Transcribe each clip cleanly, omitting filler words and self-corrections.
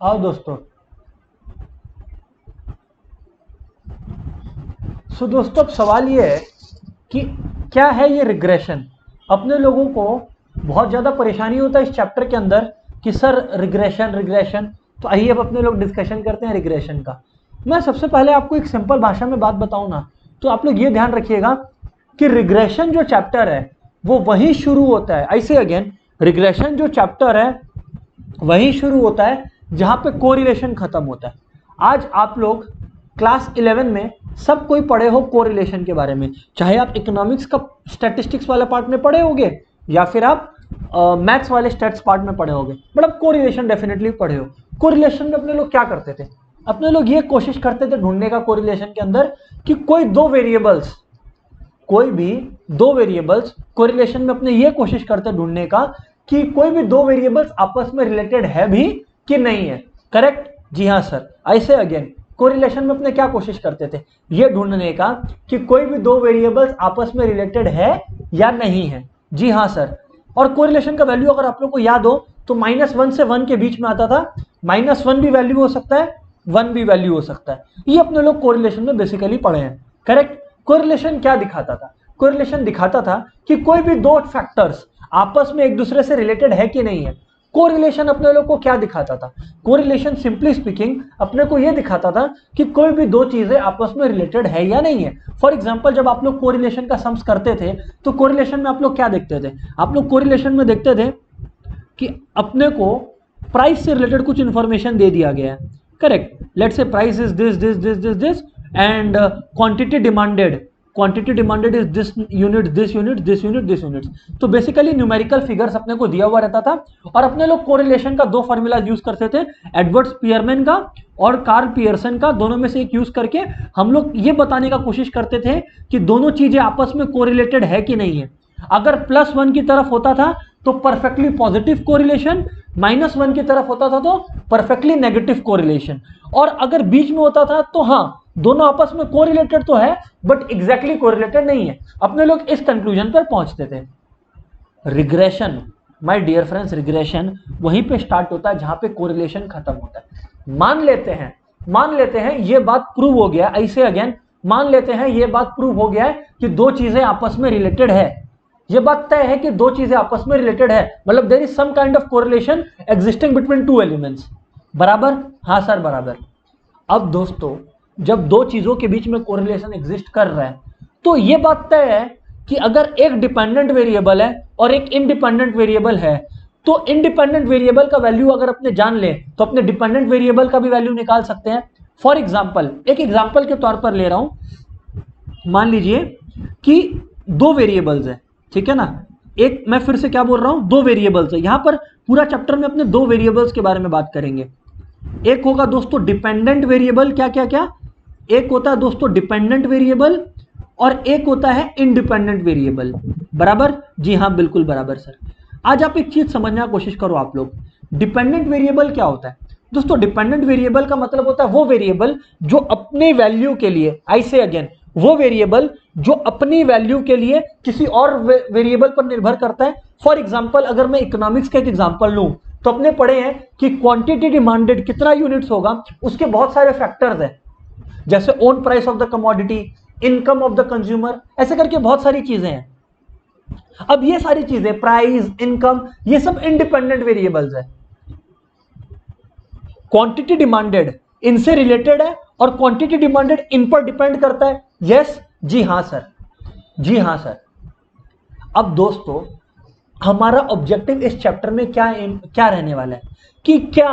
आओ दोस्तों। दोस्तों अब सवाल ये है कि क्या है ये रिग्रेशन। अपने लोगों को बहुत ज़्यादा परेशानी होता है इस चैप्टर के अंदर कि सर रिग्रेशन रिग्रेशन। तो आइए अब अपने लोग डिस्कशन करते हैं रिग्रेशन का। मैं सबसे पहले आपको एक सिंपल भाषा में बात बताऊं ना, तो आप लोग ये ध्यान रखिएगा कि रिग्रेशन जो चैप्टर है वो वहीं शुरू होता है। ऐसे अगेन रिग्रेशन जो चैप्टर है वहीं शुरू होता है जहां पे कोरिलेशन खत्म होता है। आज आप लोग क्लास 11 में सब कोई पढ़े हो कोरिलेशन के बारे में, चाहे आप इकोनॉमिक्स का स्टैटिस्टिक्स वाला पार्ट में पढ़े होगे या फिर आप मैथ्स वाले स्टैट्स पार्ट में पढ़े होगे, बट आप कोरिलेशन डेफिनेटली पढ़े हो। कोरिलेशन में अपने लोग क्या करते थे? अपने लोग ये कोशिश करते थे ढूंढने का कोरिलेशन के अंदर कि कोई भी दो वेरिएबल्स कोरिलेशन में अपने ये कोशिश करते ढूंढने का कि कोई भी दो वेरिएबल्स आपस में रिलेटेड है भी कि नहीं है। करेक्ट? जी हाँ सर। ऐसे अगेन कोरिलेशन में अपने क्या कोशिश करते थे? ये ढूंढने का कि कोई भी दो वेरिएबल्स आपस में रिलेटेड है या नहीं है। जी हाँ सर। और कोरिलेशन का वैल्यू अगर आप लोग को याद हो तो -1 से 1 के बीच में आता था। -1 भी वैल्यू हो सकता है, 1 भी वैल्यू हो सकता है। ये अपने लोग कोरिलेशन में बेसिकली पढ़े हैं। करेक्ट? कोरिलेशन क्या दिखाता था? कोरिलेशन दिखाता था कि कोई भी दो फैक्टर्स आपस में एक दूसरे से रिलेटेड है कि नहीं है। कोरिलेशन अपने लोग को क्या दिखाता था? कोरिलेशन सिंपली स्पीकिंग अपने को यह दिखाता था कि कोई भी दो चीजें आपस में रिलेटेड है या नहीं है। फॉर एग्जांपल जब आप लोग कोरिलेशन का सम्स करते थे तो कोरिलेशन में आप लोग क्या देखते थे? आप लोग कोरिलेशन में देखते थे कि अपने को प्राइस से रिलेटेड कुछ इंफॉर्मेशन दे दिया गया है। Correct? Let's say price is this this this this this and quantity demanded is this unit this unit this unit this unit. तो बेसिकली न्यूमेरिकल फिगर्स अपने को दिया हुआ रहता था और अपने लोग कोरिलेशन का दो फॉर्मूला यूज करते थे, एडवर्ड स्पीयरमैन का और कार्ल पियर्सन का। दोनों में से एक यूज करके हम लोग ये बताने का कोशिश करते थे कि दोनों चीजें आपस में कोरिलेटेड है कि नहीं है। अगर +1 की तरफ होता था तो परफेक्टली पॉजिटिव कोरिलेशन, -1 की तरफ होता था तो परफेक्टली नेगेटिव कोरिलेशन, और अगर बीच में होता था तो हाँ दोनों आपस में कोरिलेटेड तो है बट एग्जैक्टली कोरिलेटेड नहीं है। अपने लोग इस कंक्लूजन पर पहुंचते थे। Regression, my dear friends, regression वहीं पे स्टार्ट होता है जहां पे कोरिलेशन खत्म होता है। मान लेते हैं ये बात प्रूव हो गया। ऐसे अगेन मान लेते हैं ये बात प्रूव हो गया है कि दो चीजें आपस में रिलेटेड है। ये बात तय है कि दो चीजें आपस में रिलेटेड है, मतलब there is some kind of correlation existing between two elements. बराबर? हाँ सर बराबर। अब दोस्तों जब दो चीजों के बीच में कोरिलेशन एग्जिस्ट कर रहा है तो यह बात तय है कि अगर एक डिपेंडेंट वेरिएबल है और एक इंडिपेंडेंट वेरिएबल है तो इंडिपेंडेंट वेरिएबल का वैल्यू अगर अपने जान ले तो अपने डिपेंडेंट वेरिएबल का भी वैल्यू निकाल सकते हैं। फॉर एग्जांपल, एक एग्जांपल के तौर पर ले रहा हूं। मान लीजिए कि दो वेरिएबल्स है, ठीक है ना। एक, मैं फिर से क्या बोल रहा हूं, दो वेरिएबल्स है। यहां पर पूरा चैप्टर में अपने दो वेरिएबल्स के बारे में बात करेंगे। एक होगा दोस्तों डिपेंडेंट वेरिएबल, क्या क्या क्या, एक होता है दोस्तों डिपेंडेंट वेरिएबल और एक होता है इंडिपेंडेंट वेरिएबल। बराबर? जी हाँ बिल्कुल बराबर सर। आज आप एक चीज समझने की कोशिश करो आप लोग, डिपेंडेंट वेरिएबल क्या होता है दोस्तों? डिपेंडेंट वेरिएबल का मतलब होता है वो वेरिएबल जो अपने वैल्यू के लिए, ऐसे अगेन वो वेरिएबल जो अपनी वैल्यू के लिए किसी और वेरिएबल पर निर्भर करता है। फॉर एग्जांपल अगर मैं इकोनॉमिक्स का एक एग्जांपल लूं तो अपने पढ़े हैं कि क्वांटिटी डिमांडेड कितना यूनिट्स होगा, उसके बहुत सारे फैक्टर्स हैं, जैसे own price of the commodity, income of the consumer, ऐसे करके बहुत सारी चीजें हैं। अब ये सारी चीजें प्राइस, इनकम, ये सब इंडिपेंडेंट वेरिएबल्स है। क्वांटिटी डिमांडेड इनसे रिलेटेड है और क्वांटिटी डिमांडेड इन पर डिपेंड करता है। यस? जी हां सर, जी हां सर। अब दोस्तों हमारा ऑब्जेक्टिव इस चैप्टर में क्या रहने वाला है कि क्या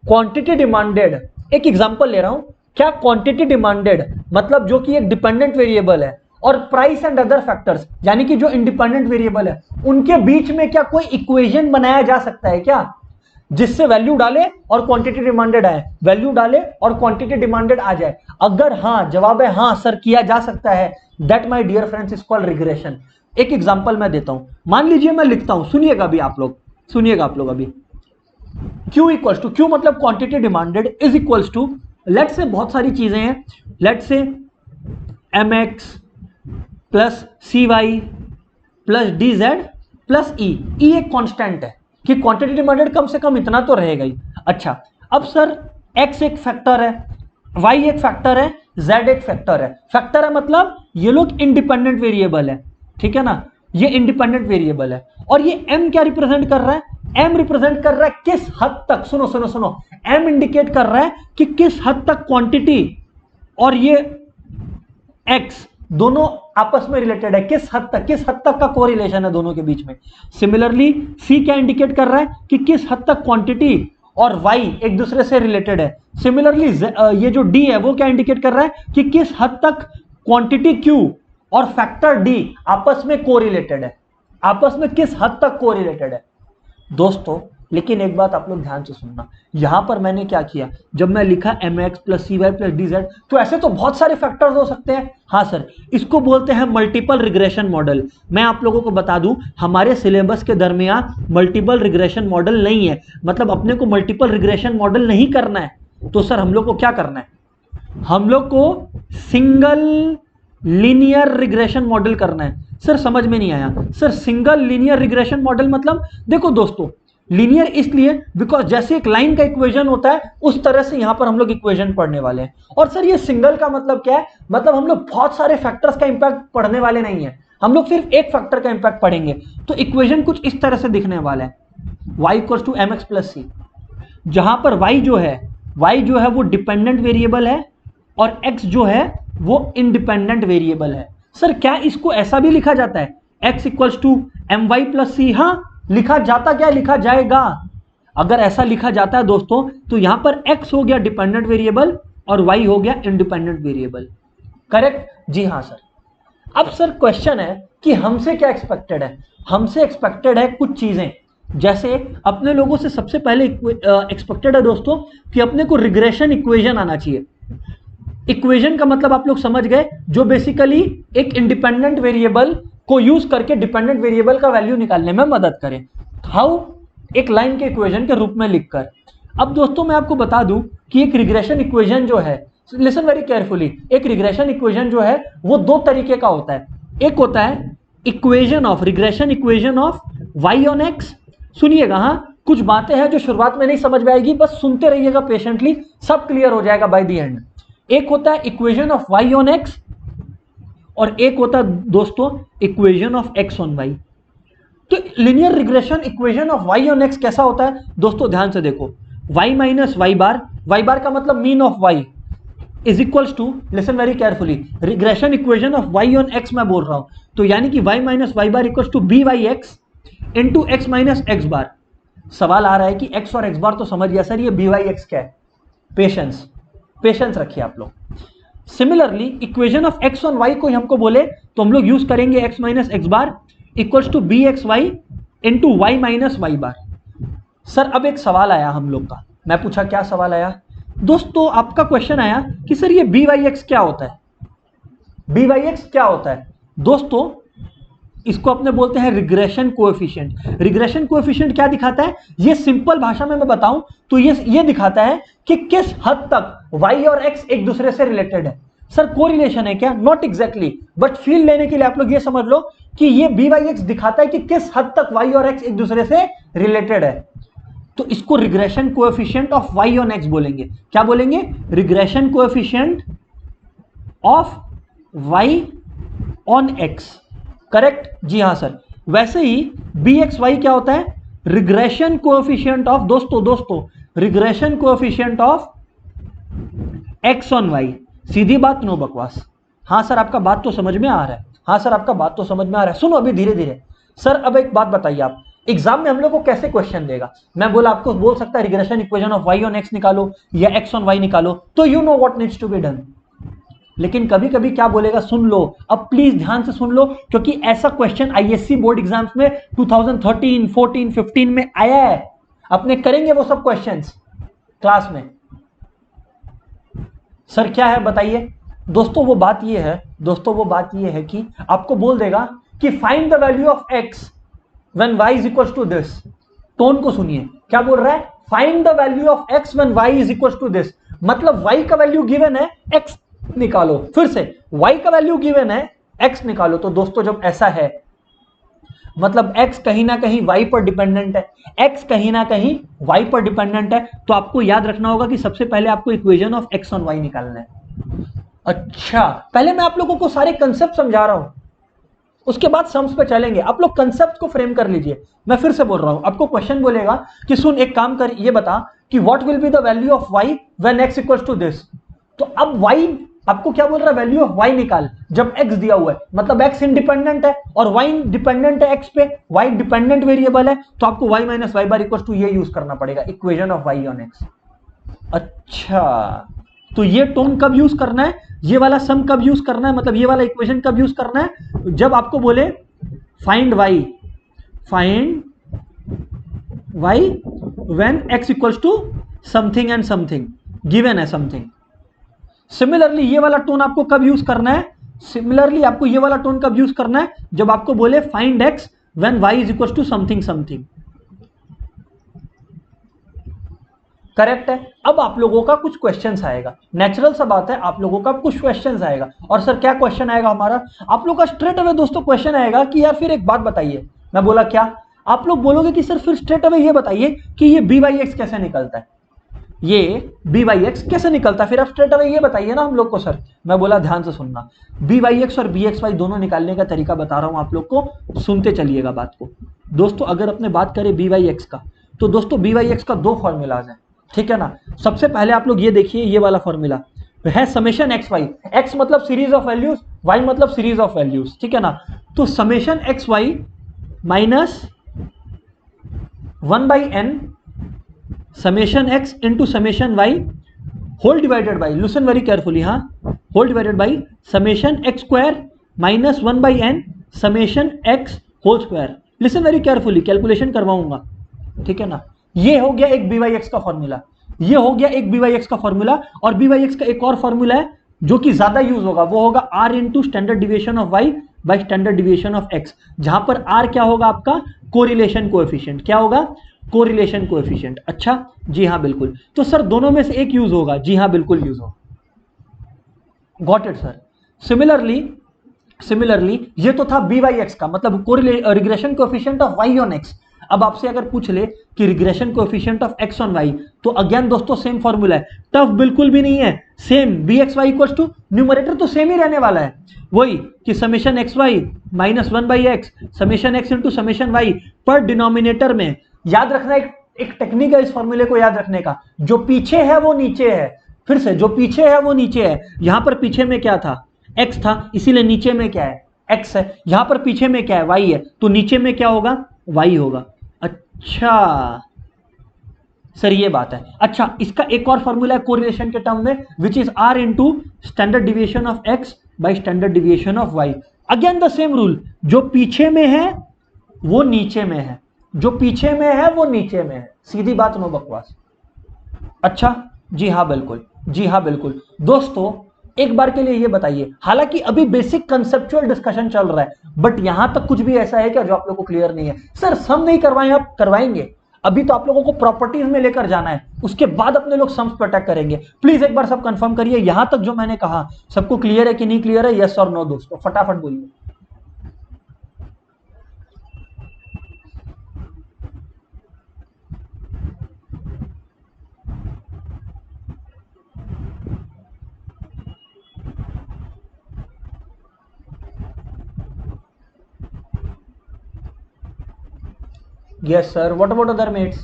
क्वांटिटी डिमांडेड, एक एग्जांपल ले रहा हूं, क्या क्वांटिटी डिमांडेड मतलब जो कि एक डिपेंडेंट वेरिएबल है और प्राइस एंड अदर फैक्टर्स यानी कि जो इंडिपेंडेंट वेरिएबल है उनके बीच में क्या कोई इक्वेशन बनाया जा सकता है क्या, जिससे वैल्यू डाले और क्वांटिटी डिमांडेड आए, वैल्यू डाले और क्वांटिटी डिमांडेड आ जाए? अगर हाँ जवाब है हाँ सर किया जा सकता है, that my dear friends is called regression. एक एग्जांपल मैं देता हूं, मान लीजिए मैं लिखता हूं, सुनिएगा अभी आप लोग, सुनिएगा आप लोग अभी। Q इक्वल्स टू, Q मतलब quantity demanded, is equals to, let's say बहुत सारी चीजें हैं, let's say mx plus cy plus dz plus e। E एक कांस्टेंट है कि क्वांटिटी डिमांडेड कम से कम इतना तो रहेगा ही। अच्छा, अब सर x एक फैक्टर है, y एक फैक्टर है, z एक फैक्टर है। फैक्टर है मतलब ये लोग इंडिपेंडेंट वेरिएबल है, ठीक है ना, ये इंडिपेंडेंट वेरिएबल है। और ये m क्या रिप्रेजेंट कर रहा है? m रिप्रेजेंट कर रहा है किस हद तक, सुनो सुनो सुनो, m इंडिकेट कर रहा है कि किस हद तक क्वांटिटी और ये x दोनों आपस में रिलेटेड है, किस हद तक का कोरिलेशन है दोनों के बीच में। सिमिलरली c क्या इंडिकेट कर रहा है कि किस हद तक क्वांटिटी और y एक दूसरे से रिलेटेड है। सिमिलरली ये जो d है वो क्या इंडिकेट कर रहा है कि किस हद तक क्वांटिटी q और फैक्टर d आपस में कोरिलेटेड है, आपस में किस हद तक कोरिलेटेड है दोस्तों। लेकिन एक बात आप लोग ध्यान से सुनना, यहां पर मैंने क्या किया, जब मैं लिखा mx plus cy plus dz, तो ऐसे तो बहुत सारे फैक्टर्स हो सकते हैं। हाँ सर, इसको बोलते हैं मल्टीपल रिग्रेशन मॉडल। मैं आप लोगों को बता दूं, हमारे सिलेबस के दरमियान मल्टीपल रिग्रेशन मॉडल नहीं है, मतलब अपने को मल्टीपल रिग्रेशन मॉडल नहीं करना है। तो सर हम लोग को क्या करना है, हम लोग को सिंगल लीनियर रिग्रेशन मॉडल करना है। सर समझ में नहीं आया sir, single linear regression model मतलब, देखो दोस्तों लीनियर इसलिए बिकॉज जैसे एक लाइन का इक्वेशन होता है उस तरह से यहां पर हम लोग इक्वेशन पढ़ने वाले हैं। और सर ये सिंगल का मतलब क्या है, मतलब हम लोग बहुत सारे फैक्टर्स का इंपैक्ट पढ़ने वाले नहीं है, हम लोग सिर्फ एक फैक्टर का इंपैक्ट पढ़ेंगे। तो इक्वेशन कुछ इस तरह से दिखने वाला है, y equals to mx plus c, जहां पर y जो है वो डिपेंडेंट वेरिएबल है और x जो है वो इंडिपेंडेंट वेरिएबल है। सर क्या इसको ऐसा भी लिखा जाता है, x equals to my plus c? हाँ लिखा जाता, क्या लिखा जाएगा, अगर ऐसा लिखा जाता है दोस्तों तो यहां पर x हो गया डिपेंडेंट वेरिएबल और y हो गया इंडिपेंडेंट वेरिएबल, करेक्ट? जी हाँ सर। अब सर क्वेश्चन है कि हमसे क्या एक्सपेक्टेड है, हमसे एक्सपेक्टेड है कुछ चीजें, जैसे अपने लोगों से सबसे पहले एक्सपेक्टेड है दोस्तों कि अपने को रिग्रेशन इक्वेशन आना चाहिए। इक्वेशन का मतलब आप लोग समझ गए, जो बेसिकली एक इंडिपेंडेंट वेरिएबल को यूज करके डिपेंडेंट वेरिएबल का वैल्यू निकालने में मदद करें। हाउ? एक लाइन के इक्वेशन के रूप में लिखकर। अब दोस्तों मैं आपको बता दूं कि एक रिग्रेशन इक्वेशन जो है, लिसन वेरी केयरफुली, एक रिग्रेशन इक्वेशन जो है वो दो तरीके का होता है। एक होता है regression equation of y on x। सुनिएगा, हाँ कुछ बातें हैं जो शुरुआत में नहीं समझ में आएगी, बस सुनते रहिएगा पेशेंटली, सब क्लियर हो जाएगा बाय द एंड। एक होता है equation of y on x और एक होता है दोस्तों equation of x on y। तो linear regression equation of y on x कैसा होता है दोस्तों, ध्यान से देखो, y माइनस y बार का मतलब mean of y is equals to, listen very carefully, regression equation of y on x मैं बोल रहा हूं, तो यानी कि y minus y bar equals to by(x) into x minus x bar. सवाल आ रहा है कि x और x बार तो समझ गया सर, ये by(x) क्या है? पेशेंस रखिए आप लोग। Similarly equation of x on y को हमको बोले तो हम लोग यूज करेंगे x minus x bar equals to bxy into y minus y bar. Sir अब एक सवाल आया हम लोग का, मैं पूछा क्या सवाल आया दोस्तों, आपका क्वेश्चन आया कि सर ये by(x) क्या होता है? by(x) क्या होता है दोस्तों? इसको अपने बोलते हैं रिग्रेशन कोएफिशिएंट। रिग्रेशन कोएफिशिएंट क्या दिखाता है, ये सिंपल भाषा में मैं बताऊं तो ये दिखाता है कि किस हद तक y और x एक दूसरे से रिलेटेड है। सर कोरिलेशन है क्या? नॉट एग्जैक्टली, बट फील लेने के लिए आप लोग ये समझ लो कि ये by(x) दिखाता है कि किस हद तक y और x एक दूसरे से रिलेटेड है। तो इसको regression coefficient of y on x बोलेंगे। क्या बोलेंगे? Regression coefficient of y on x, correct? जी हाँ सर। वैसे ही bxy क्या होता है? रिग्रेशन कोएफिशिएंट ऑफ दोस्तों regression coefficient of x on y। सीधी बात, नो बकवास। हाँ सर आपका बात तो समझ में आ रहा है, हाँ सर आपका बात तो समझ में आ रहा है। सुनो अभी धीरे धीरे। सर अब एक बात बताइए, आप एग्जाम में हम लोग को कैसे क्वेश्चन देगा? मैं बोला आपको बोल सकता है regression equation of y on x निकालो या x ऑन y निकालो, तो you know what needs to be done. लेकिन कभी कभी क्या बोलेगा, सुन लो, अब प्लीज ध्यान से सुन लो, क्योंकि ऐसा क्वेश्चन आईएससी बोर्ड एग्जाम्स में 2013, 14, 15 में आया है। अपने करेंगे वो सब क्वेश्चंस क्लास में। सर क्या है बताइए दोस्तों? वो बात ये है कि आपको बोल देगा कि find the value of x when y is equal to this. Tone को सुनिए, क्या बोल रहा है? Find the value of x when y is equal to this, मतलब y का वैल्यू गिवन है, x निकालो। फिर से y का वैल्यू गिवन है, x निकालो। तो दोस्तों जब ऐसा है, मतलब x कहीं ना कहीं y पर डिपेंडेंट है, x कहीं ना कहीं y पर डिपेंडेंट है, तो आपको याद रखना होगा कि सबसे पहले आपको equation of x on y निकालना है। अच्छा, पहले मैं आप लोगों को सारे कंसेप्ट समझा रहा हूं, उसके बाद सम्स पे चलेंगे। आप लोग कंसेप्ट को फ्रेम कर लीजिए। मैं फिर से बोल रहा हूं, आपको क्वेश्चन बोलेगा कि सुन एक काम कर, ये बता कि what will be the value of y when x equals to this. तो अब y आपको क्या बोल रहा है, वैल्यू ऑफ y निकाल जब x दिया हुआ है, मतलब x इंडिपेंडेंट है और y डिपेंडेंट है x पे, y डिपेंडेंट वेरिएबल है, तो आपको y minus Y bar equals to ये यूज करना पड़ेगा, equation of y on x। अच्छा, तो ये टर्म कब यूज करना है, ये वाला सम कब यूज करना है, मतलब ये वाला इक्वेशन कब यूज करना है, जब आपको बोले find y when x equals to something and something, given है समथिंग। सिमिलरली ये वाला टोन आपको कब यूज करना है, सिमिलरली आपको ये वाला टोन कब यूज करना है, जब आपको बोले find x when y is equals to something something. Correct है। अब आप लोगों का कुछ क्वेश्चंस आएगा, नेचुरल सा बात है, आप लोगों का कुछ क्वेश्चंस आएगा। और सर क्या क्वेश्चन आएगा हमारा, आप लोगों का स्ट्रेट अवे दोस्तों क्वेश्चन आएगा कि यार फिर एक बात बताइए। मैं बोला क्या, आप लोग बोलोगे कि सर फिर स्ट्रेट अवे ये बताइए कि ये बी बाई एक्स कैसे निकलता है, ये बी बाई एक्स कैसे निकलता है, फिर आप स्ट्रेट अवे ये बताइए ना हम लोग को। सर मैं बोला ध्यान से सुनना, बी बाई एक्स और बी एक्स वाई दोनों निकालने का तरीका बता रहा हूं आप लोग को, सुनते चलिएगा बात को। दोस्तों अगर अपने बात करें बी बाई एक्स का, तो दोस्तों बी बाई एक्स का दो फॉर्मूलाज है, ठीक है ना। सबसे पहले आप लोग ये देखिए, ये वाला फॉर्मूला है समेशन एक्स वाई, एक्स मतलब सीरीज ऑफ वैल्यूज, वाई मतलब सीरीज ऑफ वैल्यूज, ठीक है ना। तो summation x Y minus 1 by n summation x into summation y whole divided by, listen very carefully, हाँ, whole divided by summation x square minus 1 by n summation x whole square. Listen very carefully, calculation करवाऊंगा, ठीक है ना। ये हो गया एक b y x का फॉर्मूला, ये हो गया एक बी वाई एक्स का फॉर्मूला। और बी वाई एक्स का एक और फॉर्मूला है जो कि ज्यादा यूज होगा, वो होगा R into standard deviation of Y by standard deviation of X, जहां पर आर क्या होगा आपका, कोरिलेशन कोएफिशिएंट। क्या होगा, कोरिलेशन कोएफिशिएंट। अच्छा जी हाँ बिल्कुल, तो सर दोनों में से एक यूज होगा, जी हाँ बिल्कुल यूज होगा, गॉट इट सर। सिमिलरली ये तो था बी वाई एक्स का, मतलब regression coefficient of Y on X. अब आपसे अगर पूछ ले कि regression coefficient of X on Y, तो अगेन दोस्तों सेम फॉर्मूला है, टफ बिल्कुल भी नहीं है, same B x Y equals to, numerator तो सेम ही रहने वाला है, वही कि summation x Y minus 1 by X summation x into summation Y, पर डिनोमिनेटर में याद रखना, एक टेक्निक है इस फॉर्मूले को याद रखने का, जो पीछे है वो नीचे है। फिर से, जो पीछे है वो नीचे है, यहां पर पीछे में क्या था, x था, इसीलिए नीचे में क्या है, x है। यहां पर पीछे में क्या है, y है, तो नीचे में क्या होगा, y होगा। अच्छा सर ये बात है। अच्छा, इसका एक और फॉर्मूला है कोरिलेशन के टर्म में, which is r into standard deviation of x by standard deviation of y। Again the same rule, जो पीछे में है वो नीचे में है, जो पीछे में है वो नीचे में है, सीधी बात, नो बकवास। अच्छा जी हाँ बिल्कुल, जी हाँ बिल्कुल। दोस्तों एक बार के लिए ये बताइए, हालांकि अभी बेसिक कंसेप्चुअल डिस्कशन चल रहा है, बट यहां तक कुछ भी ऐसा है क्या जो आप लोगों को क्लियर नहीं है। सर सम नहीं करवाएं, आप करवाएंगे, अभी तो आप लोगों को प्रॉपर्टीज में लेकर जाना है, उसके बाद अपने लोग सम्स पे अटैक करेंगे। प्लीज एक बार सब कंफर्म करिए, यहां तक जो मैंने कहा सबको क्लियर है कि नहीं क्लियर है, यस और नो दोस्तों, फटाफट बोलिए। Yes, sir. What about other mates?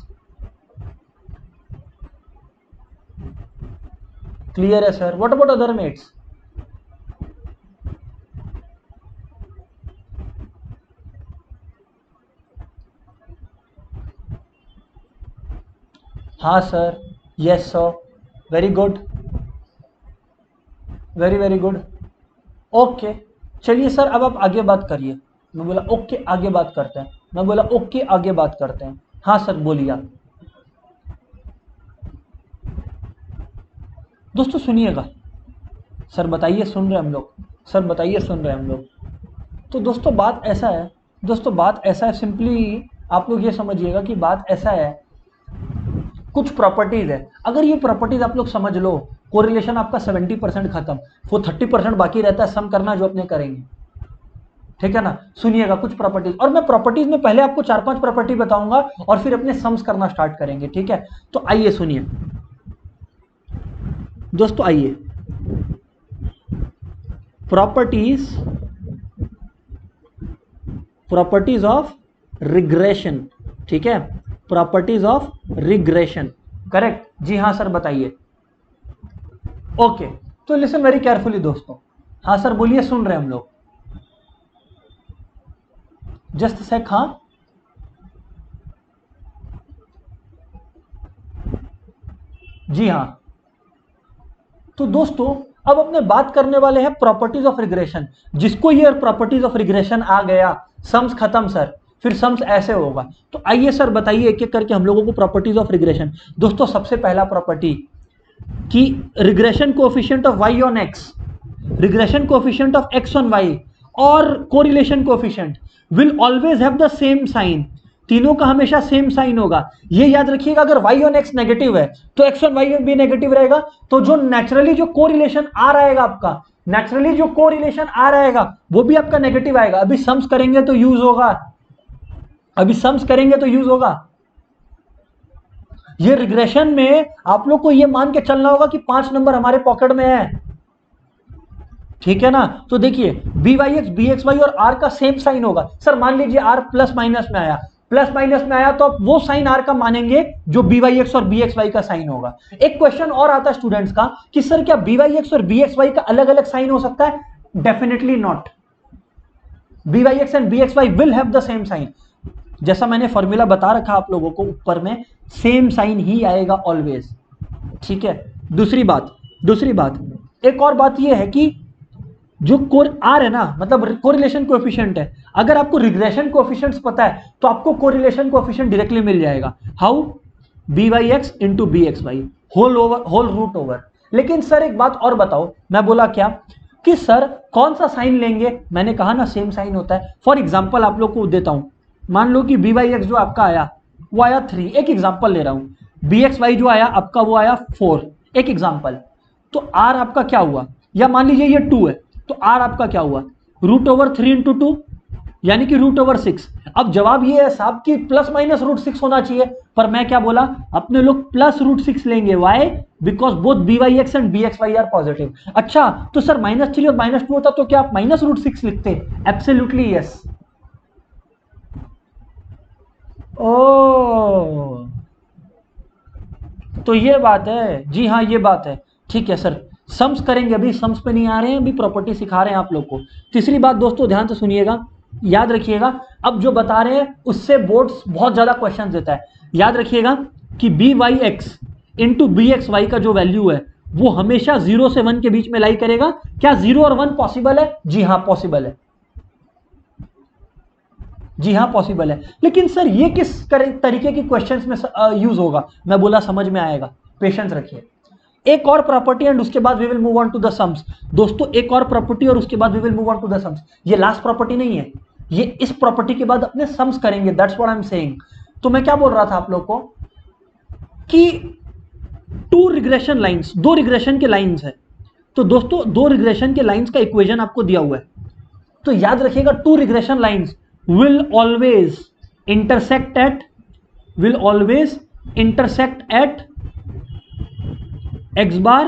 Clear है sir. What about other mates? हाँ sir, yes sir, very good, very very good, okay. चलिए सर अब आप आगे बात करिए। मैं बोला ओके आगे बात करते हैं, मैं बोला ओके आगे बात करते हैं। हाँ सर बोलिए आप। दोस्तों सुनिएगा, सर बताइए सुन रहे हम लोग, सर बताइए सुन रहे हम लोग। तो दोस्तों बात ऐसा है, दोस्तों बात ऐसा है, सिंपली आप लोग ये समझिएगा कि बात ऐसा है, कुछ प्रॉपर्टीज है, अगर ये प्रॉपर्टीज आप लोग समझ लो, कोरिलेशन आपका 70% खत्म, वो 30% बाकी रहता है सम करना, जो अपने करेंगे, ठीक है ना। सुनिएगा कुछ प्रॉपर्टीज, और मैं प्रॉपर्टीज में पहले आपको 4-5 प्रॉपर्टी बताऊंगा और फिर अपने सम्स करना स्टार्ट करेंगे, ठीक है। तो आइए सुनिए दोस्तों, आइए प्रॉपर्टीज ऑफ रिग्रेशन, ठीक है, प्रॉपर्टीज ऑफ रिग्रेशन, करेक्ट, जी हाँ सर बताइए। ओके, तो लिसन वेरी केयरफुली दोस्तों। हाँ सर बोलिए, सुन रहे हैं हम लोग, जस्ट सेक। हाँ जी हाँ, तो दोस्तों अब अपने बात करने वाले हैं प्रॉपर्टीज ऑफ रिग्रेशन। जिसको ये प्रॉपर्टीज ऑफ रिग्रेशन आ गया, सम्स खत्म सर, फिर सम्स ऐसे होगा। तो आइए सर बताइए एक एक करके हम लोगों को प्रॉपर्टीज ऑफ रिग्रेशन। दोस्तों सबसे पहला प्रॉपर्टी कि regression coefficient of y on x, regression coefficient of x on y और correlation coefficient will always have the same sign. तीनों का हमेशा सेम साइन होगा। ये याद रखिएगा, अगर y ऑन x नेगेटिव है तो x ऑन y भी नेगेटिव रहेगा। तो जो नेचुरली जो कोरिलेशन आ रहेगा आपका, नेचुरली जो कोरिलेशन आ रहेगा वो भी आपका नेगेटिव आएगा। अभी सम्स करेंगे तो यूज होगा, अभी सम्स करेंगे तो यूज होगा। ये रिग्रेशन में आप लोग को ये मान के चलना होगा कि 5 नंबर हमारे पॉकेट में है, ठीक है ना। तो देखिए BYX BXY और R का सेम साइन होगा। सर मान लीजिए R प्लस माइनस में आया, प्लस माइनस में आया तो आप वो साइन R का मानेंगे जो BYX और BXY का साइन होगा। एक क्वेश्चन और आता है स्टूडेंट्स का कि सर क्या BYX और BXY का अलग अलग साइन हो सकता है? Definitely not. BYX and BXY will have the same sign. जैसा मैंने फॉर्मूला बता रखा आप लोगों को ऊपर में, सेम साइन ही आएगा ऑलवेज, ठीक है। दूसरी बात एक और बात यह है कि जो आर है ना, मतलब कोरिलेशन कोएफिशिएंट है, अगर आपको रिग्रेशन कोएफिशिएंट्स पता है तो आपको कोरिलेशन कोएफिशिएंट डायरेक्टली मिल जाएगा। How? BYX into BXY whole root over. लेकिन सर एक बात और बताओ, मैं बोला क्या कि सर कौन सा साइन लेंगे? मैंने कहा ना सेम साइन होता है। फॉर एग्जाम्पल आप लोग को देता हूं, मान लो कि BYX जो आपका आया वो आया 3, एक एग्जाम्पल ले रहा हूं। BXY जो आया आपका वो आया 4, एक एग्जाम्पल। तो R आपका क्या हुआ, या मान लीजिए ये 2 है तो R आपका क्या हुआ, रूट ओवर 3 इंटू 2 यानी कि रूट ओवर 6। अब जवाब ये है साहब कि प्लस माइनस रूट 6 होना चाहिए, पर मैं क्या बोला, अपने लोग प्लस रूट 6 लेंगे। Why? Because both BYX and BXY are positive. अच्छा तो सर -3 और -2 होता तो क्या आप माइनस रूट 6 लिखते? Absolutely yes. ओ तो ये बात है, जी हाँ ये बात है, ठीक है सर। सम्स करेंगे, अभी सम्स पे नहीं आ रहे हैं, अभी प्रॉपर्टी सिखा रहे हैं आप लोग को। तीसरी बात दोस्तों ध्यान से सुनिएगा, याद रखिएगा, अब जो बता रहे हैं उससे बोर्ड्स बहुत ज्यादा क्वेश्चन देता है। याद रखिएगा कि BYX इंटू BXY का जो वैल्यू है वो हमेशा 0 से 1 के बीच में लाई करेगा। क्या 0 और 1 पॉसिबल है? जी हाँ पॉसिबल है, जी हाँ पॉसिबल है। लेकिन सर ये किस तरीके की क्वेश्चंस में यूज होगा? मैं बोला समझ में आएगा, पेशेंस रखिए। एक और प्रॉपर्टी एंड उसके बाद we will move on to the sums. दोस्तों एक और प्रॉपर्टी और उसके बाद we will move on to the sums. ये लास्ट प्रॉपर्टी नहीं है, ये इस प्रॉपर्टी के बाद अपने सम्स करेंगे, that's what I am saying. तो मैं क्या बोल रहा था आप लोग को कि 2 रिग्रेशन लाइंस, 2 रिग्रेशन के लाइंस है। तो दोस्तों 2 रिग्रेशन के लाइंस का इक्वेशन आपको दिया हुआ है। तो याद रखिएगा 2 regression lines will always intersect at x bar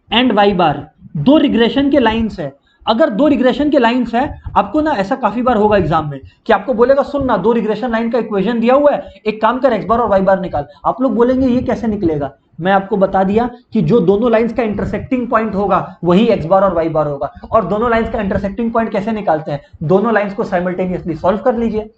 and y bar। 2 regression के लाइंस है। अगर 2 रिग्रेशन के लाइंस है, आपको ना ऐसा काफी बार होगा एग्जाम में कि आपको बोलेगा सुन ना 2 रिग्रेशन लाइन का इक्वेशन दिया हुआ है, एक काम कर x बार और y बार निकाल। आप लोग बोलेंगे ये कैसे निकलेगा? मैं आपको बता दिया कि जो दोनों लाइंस का इंटरसेक्टिंग पॉइंट होगा वही x बार और y बार होगा। और दोनों लाइंस का इंटरसेक्टिंग पॉइंट कैसे निकालते हैं? दोनों लाइंस को साइमल्टेनियसली सॉल्व कर लीजिए,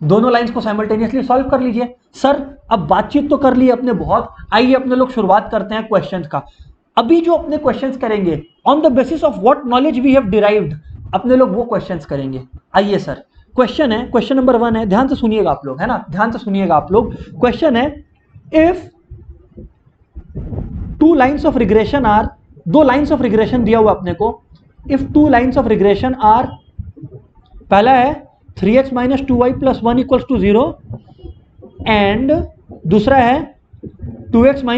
दोनों लाइंस को साइमल्टेनियसली सॉल्व कर लीजिए। सर अब बातचीत तो कर ली अपने बहुत, आइए अपने लोग शुरुआत करते हैं क्वेश्चंस का। अभी जो अपने क्वेश्चंस करेंगे on the basis of what knowledge we have derived, अपने लोग वो क्वेश्चंस करेंगे। आइए सर, क्वेश्चन है, क्वेश्चन नंबर 1 है, ध्यान से सुनिएगा आप लोग, है ना, ध्यान से सुनिएगा आप लोग। क्वेश्चन है, if 2 lines of regression are, 2 lines of regression दिया हुआ अपने को। If 2 lines of regression are, पहला है 3x - 2y + 1 = 0 एंड दूसरा है 2x - y -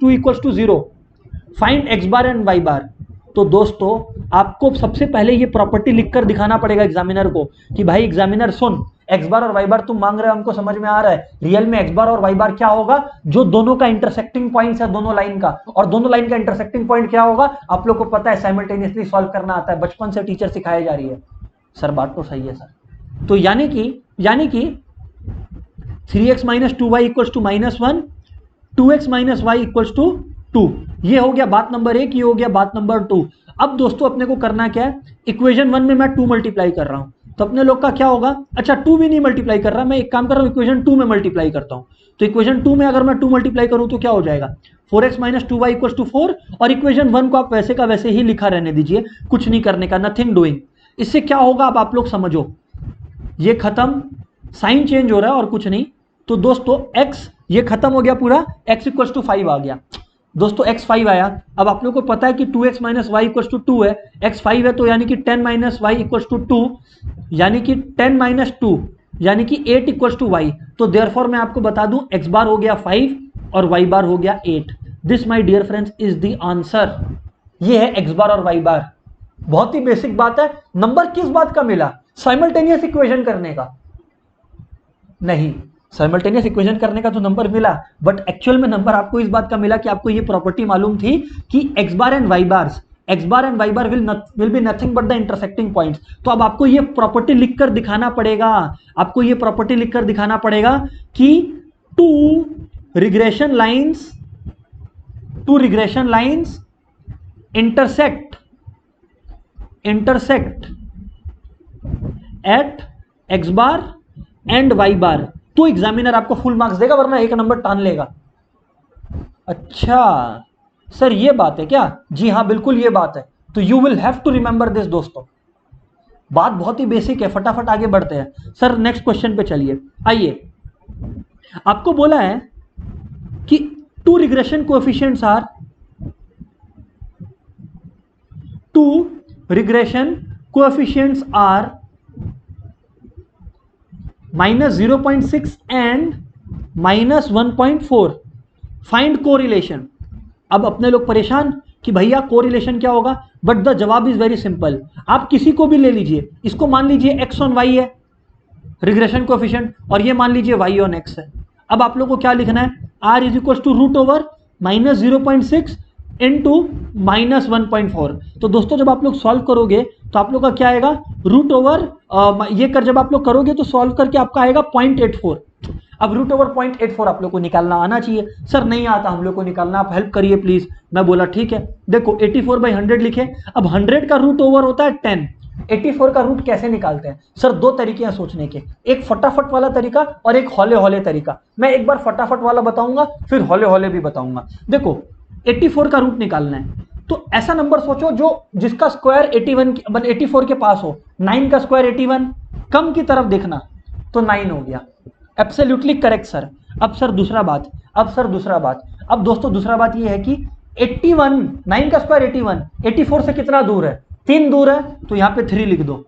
2 = 0, find x bar and y bar. तो दोस्तों आपको सबसे पहले ये प्रॉपर्टी लिखकर दिखाना पड़ेगा एग्जामिनर को कि भाई एग्जामिनर सुन, एक्स बार और वाई बार तुम मांग रहे हो, हमको समझ में आ रहा है, रियल में एक्स बार और वाई बार क्या होगा, जो दोनों का इंटरसेक्टिंग पॉइंट है दोनों लाइन का, और दोनों लाइन का इंटरसेक्टिंग पॉइंट क्या होगा आप लोग को पता है, साइमल्टेनियसली सॉल्व करना आता है, बचपन से टीचर सिखाई जा रही है। सर बात तो सही है सर। तो यानी कि 3x minus 2y equals to -1, 2x minus y equals to 2। ये हो गया बात नंबर 1, ये हो गया बात नंबर 2। अब दोस्तों अपने को करना क्या है, इक्वेशन 1 में मैं 2 मल्टीप्लाई कर रहा हूं, तो अपने लोग का क्या होगा, अच्छा 2 भी नहीं मल्टीप्लाई कर रहा, मैं एक काम कर रहा हूं, इक्वेशन 2 में मल्टीप्लाई करता हूं। तो इक्वेशन 2 में अगर मैं 2 मल्टीप्लाई करूं तो क्या हो जाएगा, 4x minus 2y equals to 4। और इक्वेशन 1 को आप वैसे का वैसे ही लिखा रहने दीजिए, कुछ नहीं करने का, नथिंग डूइंग। इससे क्या होगा अब आप लोग समझो, ये खत्म, साइन चेंज हो रहा है और कुछ नहीं। तो दोस्तों x ये खत्म हो गया पूरा, x इक्वल्स टू 5 आ गया दोस्तों, x 5 आया। अब आप लोग को पता है कि 2x minus y equals to 2 है, x 5 है, तो यानी कि 10 माइनस वाई इक्वल्स टू 2, यानी कि 10 माइनस 2 यानी कि 8 इक्वल्स टू वाई। तो देयरफॉर मैं आपको बता दूं x बार हो गया 5 और y बार हो गया 8। This my dear friends is the answer. ये है x बार और y बार। बहुत ही बेसिक बात है। नंबर किस बात का मिला, साइमल्टेनियस इक्वेशन करने का नहीं, साइमल्टेनियस इक्वेशन करने का तो नंबर मिला, बट एक्चुअल में नंबर आपको इस बात का मिला कि आपको ये प्रॉपर्टी मालूम थी कि x bar and y bar will be nothing but the intersecting points. तो अब आपको ये प्रॉपर्टी लिखकर दिखाना पड़ेगा, आपको ये प्रॉपर्टी लिखकर दिखाना पड़ेगा कि two regression lines intersect at x bar and y bar. तो एग्जामिनर आपको फुल मार्क्स देगा, वरना एक नंबर टान लेगा। अच्छा सर ये बात है क्या, जी हाँ बिल्कुल ये बात है। तो you will have to remember this दोस्तों, बात बहुत ही बेसिक है। फटाफट आगे बढ़ते हैं सर, नेक्स्ट क्वेश्चन पे चलिए। आइए, आपको बोला है कि two regression coefficients are -0.6 and -1.4, find correlation. अब अपने लोग परेशान कि भैया कोरिलेशन क्या होगा, बट द जवाब इज वेरी सिंपल। आप किसी को भी ले लीजिए, इसको मान लीजिए x ऑन y है रिग्रेशन कोएफिशिएंट, और ये मान लीजिए y ऑन x है। अब आप लोग को क्या लिखना है, r is equal to √/-0.6 into -1.4। तो दोस्तों जब आप लोग सॉल्व करोगे तो आप लोग का क्या आएगा, ये कर जब आप लोग करोगे तो सॉल्व करके आपका आएगा 0.84। अब √/0.84 आप लोग को निकालना आना चाहिए। सर नहीं आता हम लोग को निकालना, आप हेल्प करिए प्लीज। मैं बोला ठीक है, देखो 84/100 लिखे। अब 100 का रूट ओवर होता है 10, 84 का रूट कैसे निकालते हैं सर, दो तरीके हैं सोचने के, एक फटाफट वाला तरीका और एक हौले हौले तरीका। मैं एक बार फटाफट वाला बताऊंगा, फिर हौले हौले भी बताऊंगा। देखो 84 का रूट निकालना है, तो ऐसा नंबर सोचो जो जिसका स्क्वायर 84 के पास हो। 9 का स्क्वायर 81, कम की तरफ देखना, तो 9 हो गया। Absolutely correct sir. अब दूसरा बात, अब दोस्तों दूसरा बात ये है कि 81, 9 का स्क्वायर 81, 84 से कितना दूर है, 3 दूर है, तो यहां पे 3 लिख दो।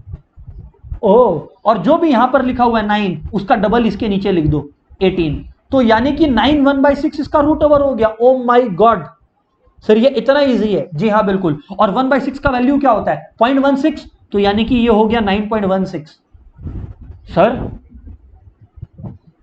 ओ, और जो भी यहां पर लिखा हुआ है 9, उसका डबल इसके नीचे लिख दो 18। तो यानी कि 9 1/6 इसका रूट ओवर हो गया। ओ माय गॉड सर, ये इतना इजी है। जी हाँ बिल्कुल। और 1/6 का वैल्यू क्या होता है, 0.16, तो यानी कि ये हो गया 9.16 सर।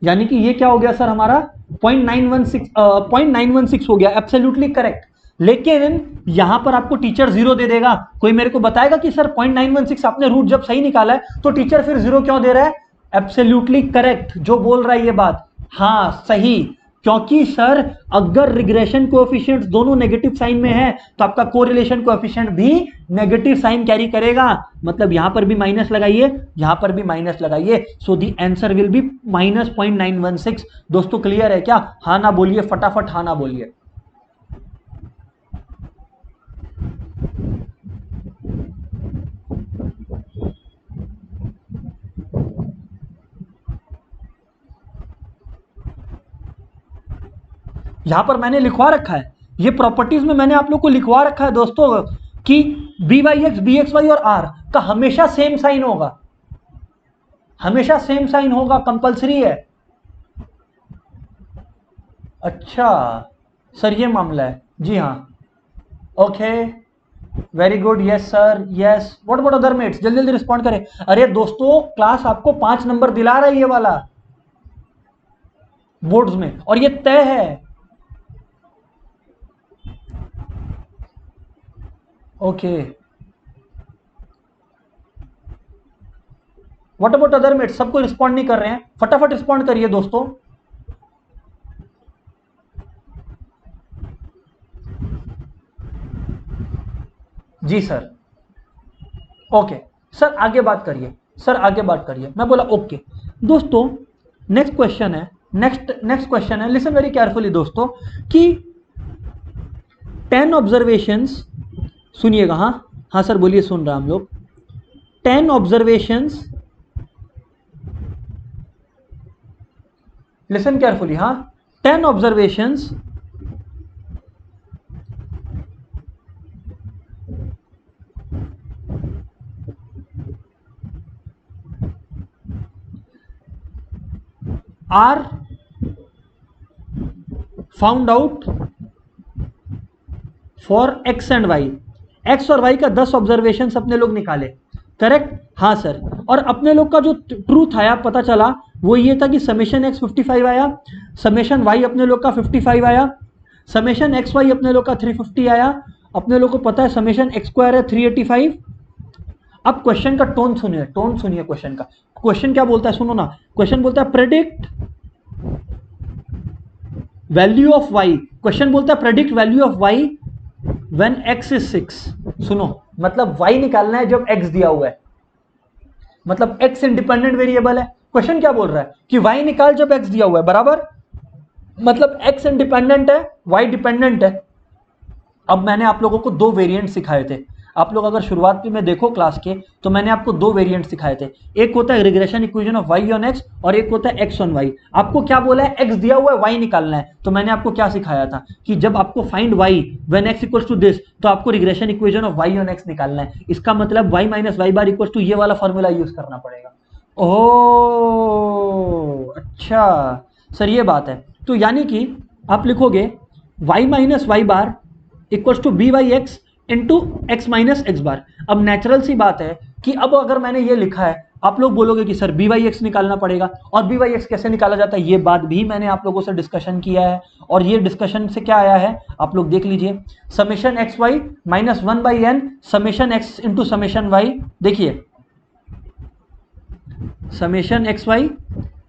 यानी कि ये क्या हो गया सर हमारा 0.916 हो गया। Absolutely correct. लेकिन यहां पर आपको टीचर 0 दे देगा। कोई मेरे को बताएगा कि सर 0.916 आपने रूट जब सही निकाला है तो टीचर फिर 0 क्यों दे रहा है। एब्सोल्युटली करेक्ट जो बोल रहा है ये बात, हाँ सही, क्योंकि सर अगर रिग्रेशन कोएफिशिएंट्स दोनों नेगेटिव साइन में है तो आपका कोरिलेशन कोएफिशिएंट भी नेगेटिव साइन कैरी करेगा। मतलब यहां पर भी माइनस लगाइए, यहां पर भी माइनस लगाइए। सो दी आंसर विल बी -0.916। दोस्तों क्लियर है क्या, हाँ ना बोलिए, फटाफट हाँ ना बोलिए। यहां पर मैंने लिखवा रखा है, ये प्रॉपर्टीज में मैंने आप लोग को लिखवा रखा है दोस्तों कि ByX, BXY और R का हमेशा सेम साइन होगा, हमेशा सेम साइन होगा, कंपलसरी है। अच्छा सर ये मामला है, जी हाँ okay very good, yes sir, yes. What about other mates, जल्दी जल्दी रिस्पॉन्ड करें। अरे दोस्तों, क्लास आपको 5 नंबर दिला रहा है ये वाला बोर्ड्स में, और ये तय है। Okay, what about other mates, सबको रिस्पॉन्ड नहीं कर रहे हैं, फटाफट रिस्पॉन्ड करिए दोस्तों। जी सर, ओके सर, आगे बात करिए, सर आगे बात करिए। मैं बोला ओके। दोस्तों नेक्स्ट क्वेश्चन है, नेक्स्ट क्वेश्चन है, लिसन वेरी केयरफुली दोस्तों, कि 10 ऑब्जर्वेशंस, सुनिएगा, हाँ हाँ सर बोलिए, सुन रहा हम लोग। 10 ऑब्जर्वेशंस, लिसन केयरफुली, हाँ, 10 observations are found out for x and y. X और वाई का 10 ऑब्जर्वेशन अपने लोग निकाले, करेक्ट? हाँ सर। और अपने लोग का जो ट्रूथ आया, पता चला, वो ये था कि समेशन एक्स 55 आया, समेशन वाई अपने लोग का 55 आया, समेशन एक्स वाई अपने लोग का 350 आया। अपने लोग को पता है समेशन एक्स स्क्वायर है 385। अब क्वेश्चन का टोन सुनिए, टोन सुनिए क्वेश्चन का। क्वेश्चन क्या बोलता है, सुनो ना। क्वेश्चन बोलता है predict value of y. Question बोलता है predict value of y when x is 6। सुनो, मतलब y निकालना है जब x दिया हुआ है, मतलब x इंडिपेंडेंट वेरिएबल है। क्वेश्चन क्या बोल रहा है कि y निकाल जब x दिया हुआ है, बराबर, मतलब x इंडिपेंडेंट है, y डिपेंडेंट है। अब मैंने आप लोगों को 2 वेरिएंट सिखाए थे। आप लोग अगर शुरुआत में देखो क्लास के, तो मैंने आपको 2 वेरिएंट सिखाए थे। एक होता है regression equation of y on x, और एक होता है x ऑन y। आपको क्या बोला है, x दिया हुआ है, y निकालना है। तो मैंने आपको क्या सिखाया था कि जब आपको find y when x equals to this, तो आपको regression equation of y on x निकालना है। इसका मतलब y minus y bar equals to ये वाला फॉर्मूला यूज करना पड़ेगा। ओह अच्छा सर, ये बात है। तो यानी कि आप लिखोगे y minus y bar equals to b by x into x minus x bar. अब नेचुरल सी बात है कि अब अगर मैंने ये लिखा है, आप लोग बोलोगे कि सर बी बाई एक्स निकालना पड़ेगा, और बी बाई एक्स कैसे निकाला जाता है, ये बात भी मैंने आप लोगों से डिस्कशन किया है। और ये डिस्कशन से क्या आया है, आप लोग देख लीजिए। Summation x Y minus 1 by n summation x into summation y. देखिए, summation x Y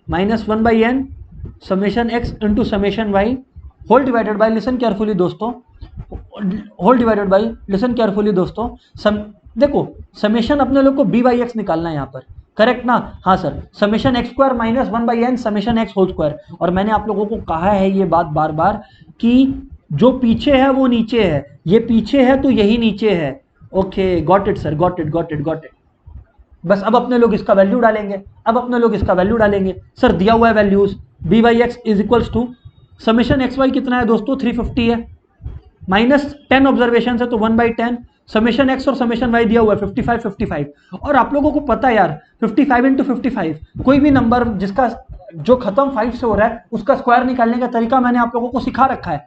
minus 1 by n summation x into summation y whole divided by, listen carefully दोस्तों, whole divided by, listen carefully दोस्तों, देखो summation अपने लोग को B by x निकालना है यहाँ पर, करेक्ट ना? हाँ sir. Summation x square minus 1 by n summation x whole square. और मैंने आप लोगों को कहा है ये बात बार बार कि जो पीछे है वो नीचे है, ये पीछे है तो यही नीचे है। Okay, got it sir, got it got it got it. बस अब अपने लोग इसका वैल्यू डालेंगे, अब अपने लोग इसका वैल्यू डालेंगे। सर दिया हुआ है values, b by x is equals to summation x y कितना है दोस्तों, 350 है, माइनस 10 ऑब्जर्वेशन है तो 1/10। समेशन एक्स और समेशन वाई दिया हुआ है 55 55। और आप लोगों को पता है यार, 55 इंटू 55, कोई भी नंबर जिसका जो खत्म 5 से हो रहा है उसका स्क्वायर निकालने का तरीका मैंने आप लोगों को सिखा रखा है।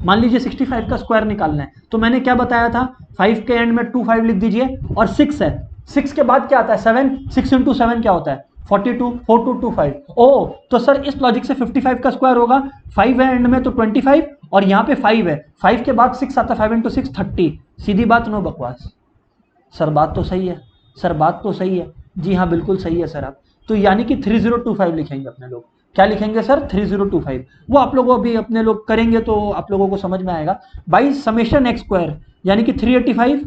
मान लीजिए 65 का स्क्वायर निकालना है, तो मैंने क्या बताया था, 5 के एंड में 25 लिख दीजिए, और 6 है, 6 के बाद क्या आता है 7, 6 इंटू 7 क्या होता है 42, 4225। ओ तो सर इस लॉजिक से 55 का स्क्वायर होगा, 5 है एंड में तो 25, और यहाँ पे 5 है, 5 के बाद 6 आता है, 5 इंटू 6 30। सीधी बात, नो बकवास। सर बात तो सही है, सर बात तो सही है, जी हाँ बिल्कुल सही है सर। आप तो यानी कि 3025 लिखेंगे अपने लोग। क्या लिखेंगे सर, 3025। वो आप लोगों अभी अपने लोग करेंगे तो आप लोगों को समझ में आएगा। बाई समेशन एक्स स्क्वायर यानी कि 385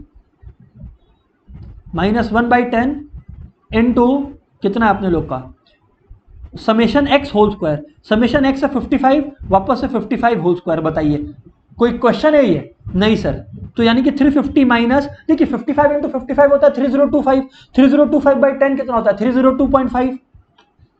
माइनस 1/10 इंटू कितना है अपने लोग का summation x whole square. Summation x है 55, वापस से 55 होल स्क्वायर। बताइए कोई क्वेश्चन है ये? नहीं सर। तो यानी कि 350 माइनस, देखिए 55 इंटू 55 होता है 3025, 3025/10 कितना होता है 302.5।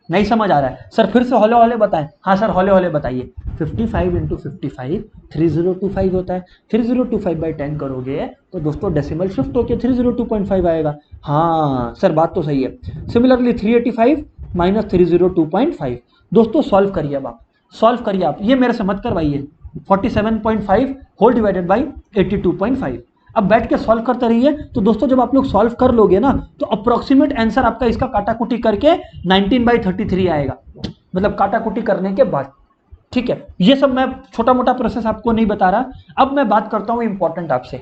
नहीं समझ आ रहा है सर, फिर से हौले हौले बताएं। हाँ सर हौले हौले बताइए। 55 इंटू 55 3025 होता है, 3025/10 करोगे तो दोस्तों डेसिमल शिफ्ट होकर 302.5 आएगा। हाँ सर बात तो सही है। Similarly 385 minus 302.5। दोस्तों सॉल्व करिए, अब आप सॉल्व करिए, आप ये मेरे से मत करवाइए। 47.5 होल डिवाइडेड बाई 82.5। अब बैठ के सॉल्व करते रहिए। तो दोस्तों जब आप लोग सॉल्व कर लोगे ना तो अप्रोक्सीमेट आंसर आपका इसका काटाकुटी करके 19/33 आएगा, मतलब काटाकुटी करने के बाद। ठीक है, ये सब मैं छोटा मोटा प्रोसेस आपको नहीं बता रहा। अब मैं बात करता हूं इंपॉर्टेंट आपसे।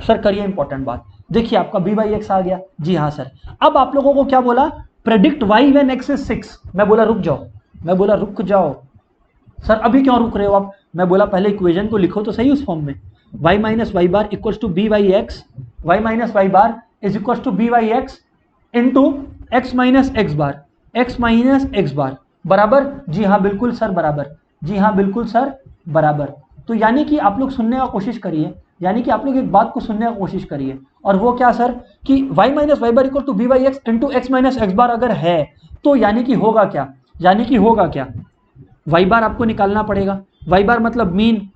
सर करिए इंपॉर्टेंट बात। देखिए आपका b/x आ गया। जी हाँ सर। अब आप लोगों को क्या बोला, predict y when x is 6। मैं बोला रुक जाओ, मैं बोला रुक जाओ। सर अभी क्यों रुक रहे हो आप? मैं बोला पहले इक्वेशन को लिखो तो सही उस फॉर्म में। y minus Y bar equals to b/x, y minus Y bar is equals to b/x into x minus x bar, x minus x bar बराबर। जी हाँ बिल्कुल सर बराबर, जी हाँ बिल्कुल सर बराबर। तो यानी कि आप लोग सुनने का कोशिश करिए, यानी कि आप लोग एक बात को सुनने का कोशिश करिए, और वो क्या सर कि y minus Y bar equal to b/x into x minus x bar अगर है तो यानी कि होगा क्या, यानी कि होगा क्या, y बार आपको निकालना पड़ेगा। y बार मतलब मीन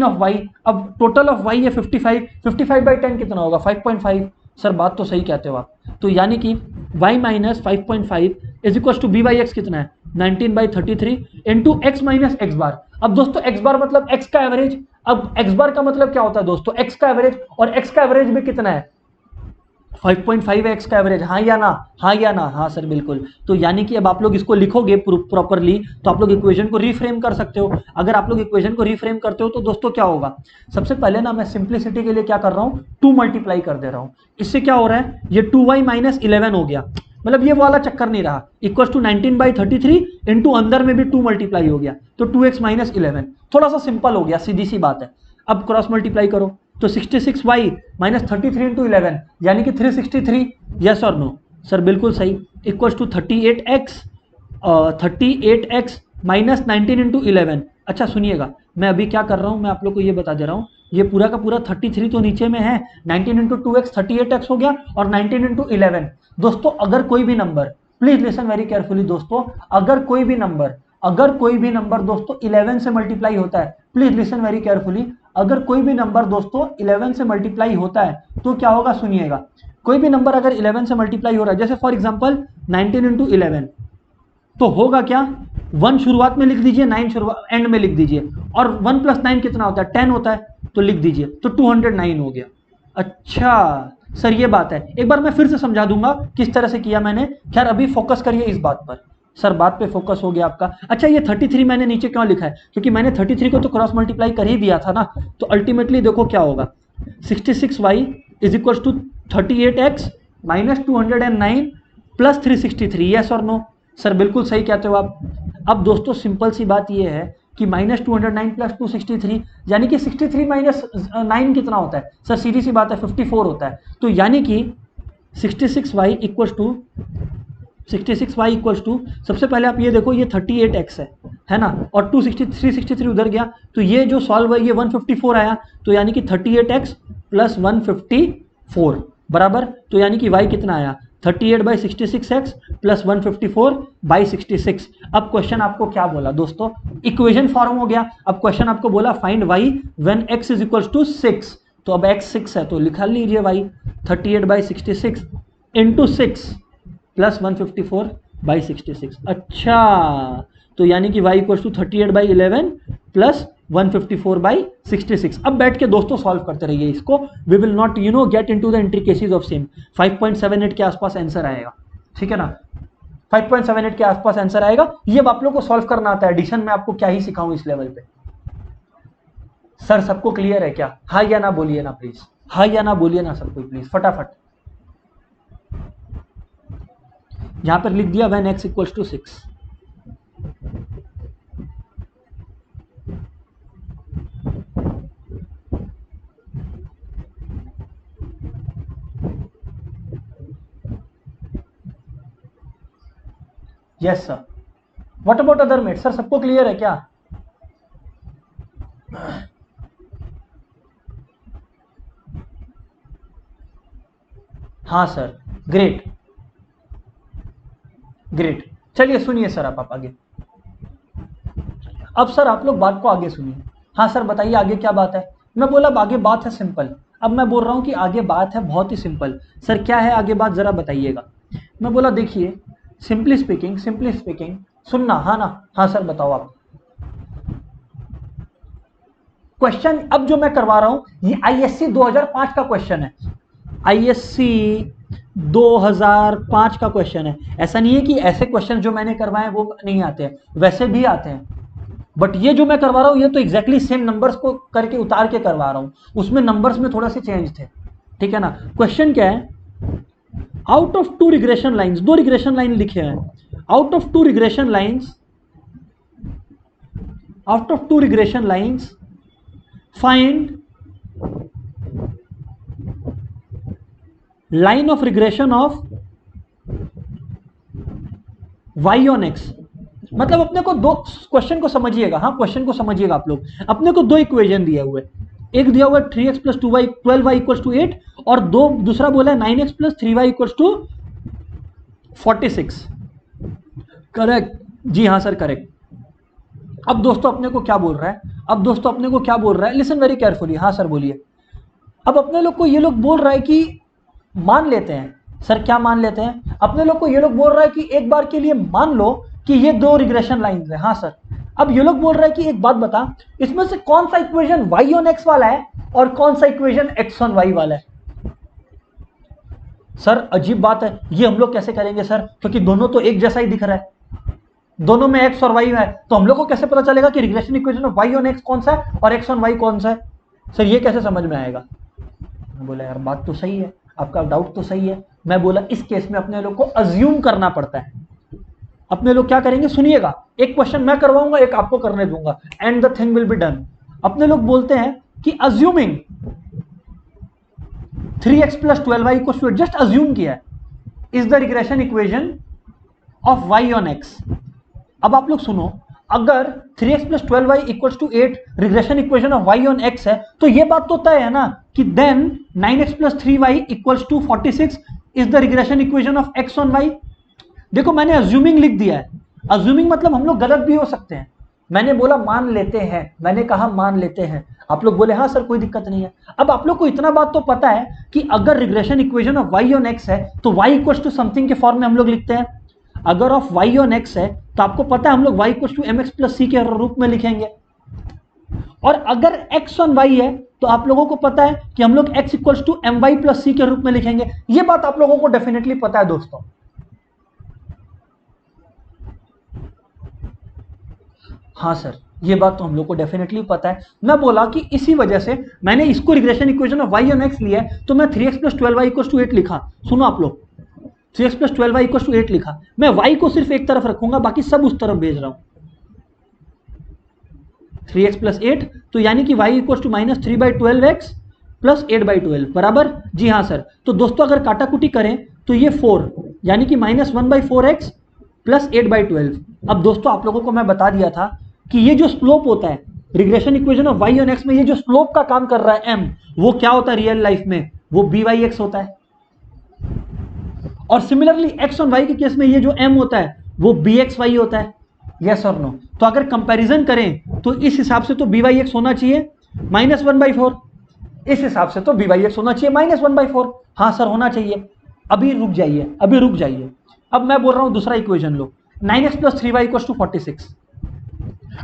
ऑफ y। अब टोटल ऑफ y है 55, 55/10 कितना होगा 5.5। सर बात तो सही कहते हो आप। तो यानी कि y minus 5.5 is equal to b/x कितना है 19/33 into x minus x bar. अब दोस्तों x बार मतलब x का एवरेज। अब x बार का मतलब क्या होता है दोस्तों, x का एवरेज, और x का एवरेज भी कितना है 5.5 है x का एवरेज। हाँ या ना, हाँ या ना, हाँ सर बिल्कुल। तो यानी कि अब आप लोग इसको लिखोगे प्रॉपरली तो आप लोग इक्वेशन को रीफ्रेम कर सकते हो। अगर आप लोग इक्वेशन को रीफ्रेम करते हो तो दोस्तों क्या होगा, सबसे पहले ना मैं सिंप्लिसिटी के लिए क्या कर रहा हूँ 2 मल्टीप्लाई कर दे रहा हूँ। इससे क्या हो रहा है, ये 2y माइनस 11 हो गया, मतलब ये वाला चक्कर नहीं रहा, इक्वल टू 19/33 इंटू अंदर में भी 2 मल्टीप्लाई हो गया तो 2x माइनस 11। थोड़ा सा सिंपल हो गया, सीधी सी बात है। अब क्रॉस मल्टीप्लाई करो तो 66y माइनस 33 इंटू 11 यानी कि 363। यस और नो? सर बिल्कुल सही। Equal to 38x minus 19 into 11। अच्छा सुनिएगा, मैं अभी क्या कर रहा हूं, मैं आप लोग को ये बता दे रहा हूं, ये पूरा का पूरा 33 तो नीचे में है, 19 इंटू 2x 38x हो गया और 19 इंटू 11। दोस्तों अगर कोई भी number, please listen very carefully दोस्तों, अगर कोई भी नंबर दोस्तों 11 से मल्टीप्लाई होता है, प्लीज लिसन वेरी केयरफुली, अगर कोई भी नंबर दोस्तों 11 से मल्टीप्लाई होता है तो क्या होगा सुनिएगा। कोई भी नंबर अगर 11 से मल्टीप्लाई हो रहा है, जैसे फॉर एग्जांपल 19 इंटू 11, तो होगा क्या 1 शुरुआत में लिख दीजिए, 9 शुरुआत एंड में लिख दीजिए, और 1 प्लस 9 कितना होता है 10 होता है, तो लिख दीजिए, तो 209 हो गया। अच्छा सर ये बात है, एक बार मैं फिर से समझा दूंगा किस तरह से किया मैंने। खैर अभी फोकस करिए इस बात पर। सर बात पे फोकस हो गया आपका। अच्छा ये 33 मैंने नीचे क्यों लिखा है, क्योंकि मैंने 33 को तो क्रॉस मल्टीप्लाई कर ही दिया था ना। तो अल्टीमेटली देखो क्या होगा, 66y is equal to 38x minus 209 plus 363। Yes और नो? सर बिल्कुल सही कहते हो आप। अब दोस्तों सिंपल सी बात ये है कि माइनस 209 प्लस 263 यानी कि 63 माइनस 9 कितना होता है सर, सीधी सी बात है 54 होता है। तो यानी कि 66y इक्वल्स टू सबसे पहले आप ये देखो ये 38x है ना, और 363 उधर गया, तो ये जो सॉल्व है ये 154 आया, तो यानी कि 38x प्लस 154 बराबर, तो यानी कि y कितना आया 38/66x प्लस 154/66। अब क्वेश्चन आपको क्या बोला दोस्तों, इक्वेशन फॉर्म हो गया। अब क्वेश्चन आपको बोला find y when x is equal to 6, तो अब x 6 है तो लिखा लीजिए y 38/66 इंटू 6 प्लस 154/66। अच्छा तो यानी कि y इक्वल टू 38/11 प्लस 154/66। अब बैठ के दोस्तों सॉल्व करते रहिए इसको, we will not get into the intricacies of same. 5.78 के आसपास आंसर आएगा, ठीक है ना, 5.78 के आसपास आंसर आएगा। ये अब आप लोग को सॉल्व करना आता है, एडिशन में आपको क्या ही सिखाऊं इस लेवल पे। सर सबको क्लियर है क्या? हाँ या ना बोलिए ना प्लीज, हाँ या ना बोलिए ना सबको प्लीज फटाफट। यहां पर लिख दिया when x equals to 6। Yes sir. What about other mate? Sir सबको क्लियर है क्या? हाँ सर ग्रेट ग्रेट। चलिए सुनिए सर आप आगे। अब सर आप लोग बात को आगे सुनिए। हाँ सर बताइए आगे क्या बात है। मैं बोला आगे बात है सिंपल। अब मैं बोल रहा हूं कि आगे बात है बहुत ही सिंपल। सर क्या है आगे बात जरा बताइएगा। मैं बोला देखिए सिंपली स्पीकिंग सुनना, हाँ ना, हाँ सर बताओ आप। क्वेश्चन अब जो मैं करवा रहा हूं ये आईएससी 2005 का क्वेश्चन है, आईएससी 2005 का क्वेश्चन है। ऐसा नहीं है कि ऐसे क्वेश्चन जो मैंने करवाए वो नहीं आते हैं, वैसे भी आते हैं, बट ये जो मैं करवा रहा हूं ये तो एग्जैक्टली सेम नंबर्स को करके उतार के करवा रहा हूं, उसमें नंबर्स में थोड़ा से चेंज थे, ठीक है ना। क्वेश्चन क्या है, out of two regression lines, दो रिग्रेशन लाइन लिखे हैं, out of two regression lines, out of two regression lines find line of regression of y on x। मतलब अपने को दो, क्वेश्चन को समझिएगा, हाँ क्वेश्चन को समझिएगा आप लोग। अपने को दो इक्वेशन दिया हुआ है, एक दिया हुआ है 3x plus 2y 12y equals to 8 और दूसरा बोला है 9x plus 3y equals to 46। Correct, जी हाँ सर करेक्ट। अब दोस्तों अपने को क्या बोल रहा है, अब दोस्तों अपने को क्या बोल रहा है, लिसन वेरी केयरफुली। हाँ सर बोलिए। अब अपने लोग को ये लोग बोल रहा है कि मान लेते हैं, सर क्या मान लेते हैं, अपने लोग को ये लोग बोल रहा है कि एक बार के लिए मान लो कि ये दो रिग्रेशन लाइंस है। हाँ सर, अब ये लोग बोल रहा है कि एक बात बता, इसमें से कौन सा इक्वेशन y ऑन x वाला है और कौन सा इक्वेशन x ऑन y वाला है। सर अजीब बात है, ये हम लोग कैसे करेंगे सर, क्योंकि दोनों तो एक जैसा ही दिख रहा है, दोनों में x और y है, तो हम लोग को कैसे पता चलेगा कि regression equation of y on x कौन सा है और x ऑन y कौन सा है। सर ये कैसे समझ में आएगा। मैं बोला यार बात तो सही है, आपका डाउट तो सही है। मैं बोला इस केस में अपने लोग को अज्यूम करना पड़ता है। अपने लोग क्या करेंगे, सुनिएगा, एक क्वेश्चन मैं करवाऊंगा, एक आपको करने दूंगा, and the thing will be done. अपने लोग बोलते हैं कि assuming 3x plus 12y equals to 8, just assume किया है, is the regression equation of y on x। अब आप लोग सुनो, अगर 3x plus 12y equals to 8 regression equation of y on x है, तो ये बात तो तय है ना कि then 9x plus 3y equals to 46 is the regression equation of x on y। देखो मैंने अज्यूमिंग लिख दिया है, अज्यूमिंग मतलब हम लोग गलत भी हो सकते हैं। मैंने बोला मान लेते हैं, मैंने कहा मान लेते हैं, आप लोग बोले हाँ सर कोई दिक्कत नहीं है। अब आप लोग को इतना बात तो पता है कि अगर regression equation of y on x है तो y इक्वल्स टू समथिंग के फॉर्म में हम लोग लिखते हैं। अगर ऑफ y ऑन x है तो आपको पता है हम लोग y equals to mx plus c के रूप में लिखेंगे, और अगर x ऑन y है तो आप लोगों को पता है कि हम लोग x equals to my plus c के रूप में लिखेंगे। ये बात आप लोगों को डेफिनेटली पता है दोस्तों। हाँ सर ये बात तो हम लोग को डेफिनेटली पता है। मैं बोला कि इसी वजह से मैंने इसको regression equation of y on x लिया है, तो मैं 3x plus 12y equals to 8 लिखा। सुनो आप लोग, 3x plus 12y equals to 8 लिखा। मैं y को सिर्फ एक तरफ रखूंगा, बाकी सब उस तरफ भेज रहा हूं। 3x प्लस 8 तो यानी कि y equals to minus 3/12x plus 8/12 बराबर, जी हाँ सर। तो दोस्तों अगर काटाकुटी करें तो ये 4 यानी कि माइनस 1/4x प्लस 8/12। अब दोस्तों आप लोगों को मैं बता दिया था कि ये जो स्लोप होता है regression equation of y on x में, ये जो स्लोप का काम कर रहा है m, वो क्या होता है रियल लाइफ में, वो by(x) होता है। और सिमिलरली x ऑन y के केस में ये जो m होता है वो bxy होता है। यस और नो। तो अगर कंपैरिजन करें तो इस हिसाब से तो by(x) होना चाहिए माइनस 1/4, इस हिसाब से तो by(x) होना चाहिए माइनस 1/4। हाँ सर होना चाहिए। अभी रुक जाइए, अभी रुक जाइए। अब मैं बोल रहा हूं दूसरा इक्वेशन लो, 9x plus 3y equals to 46।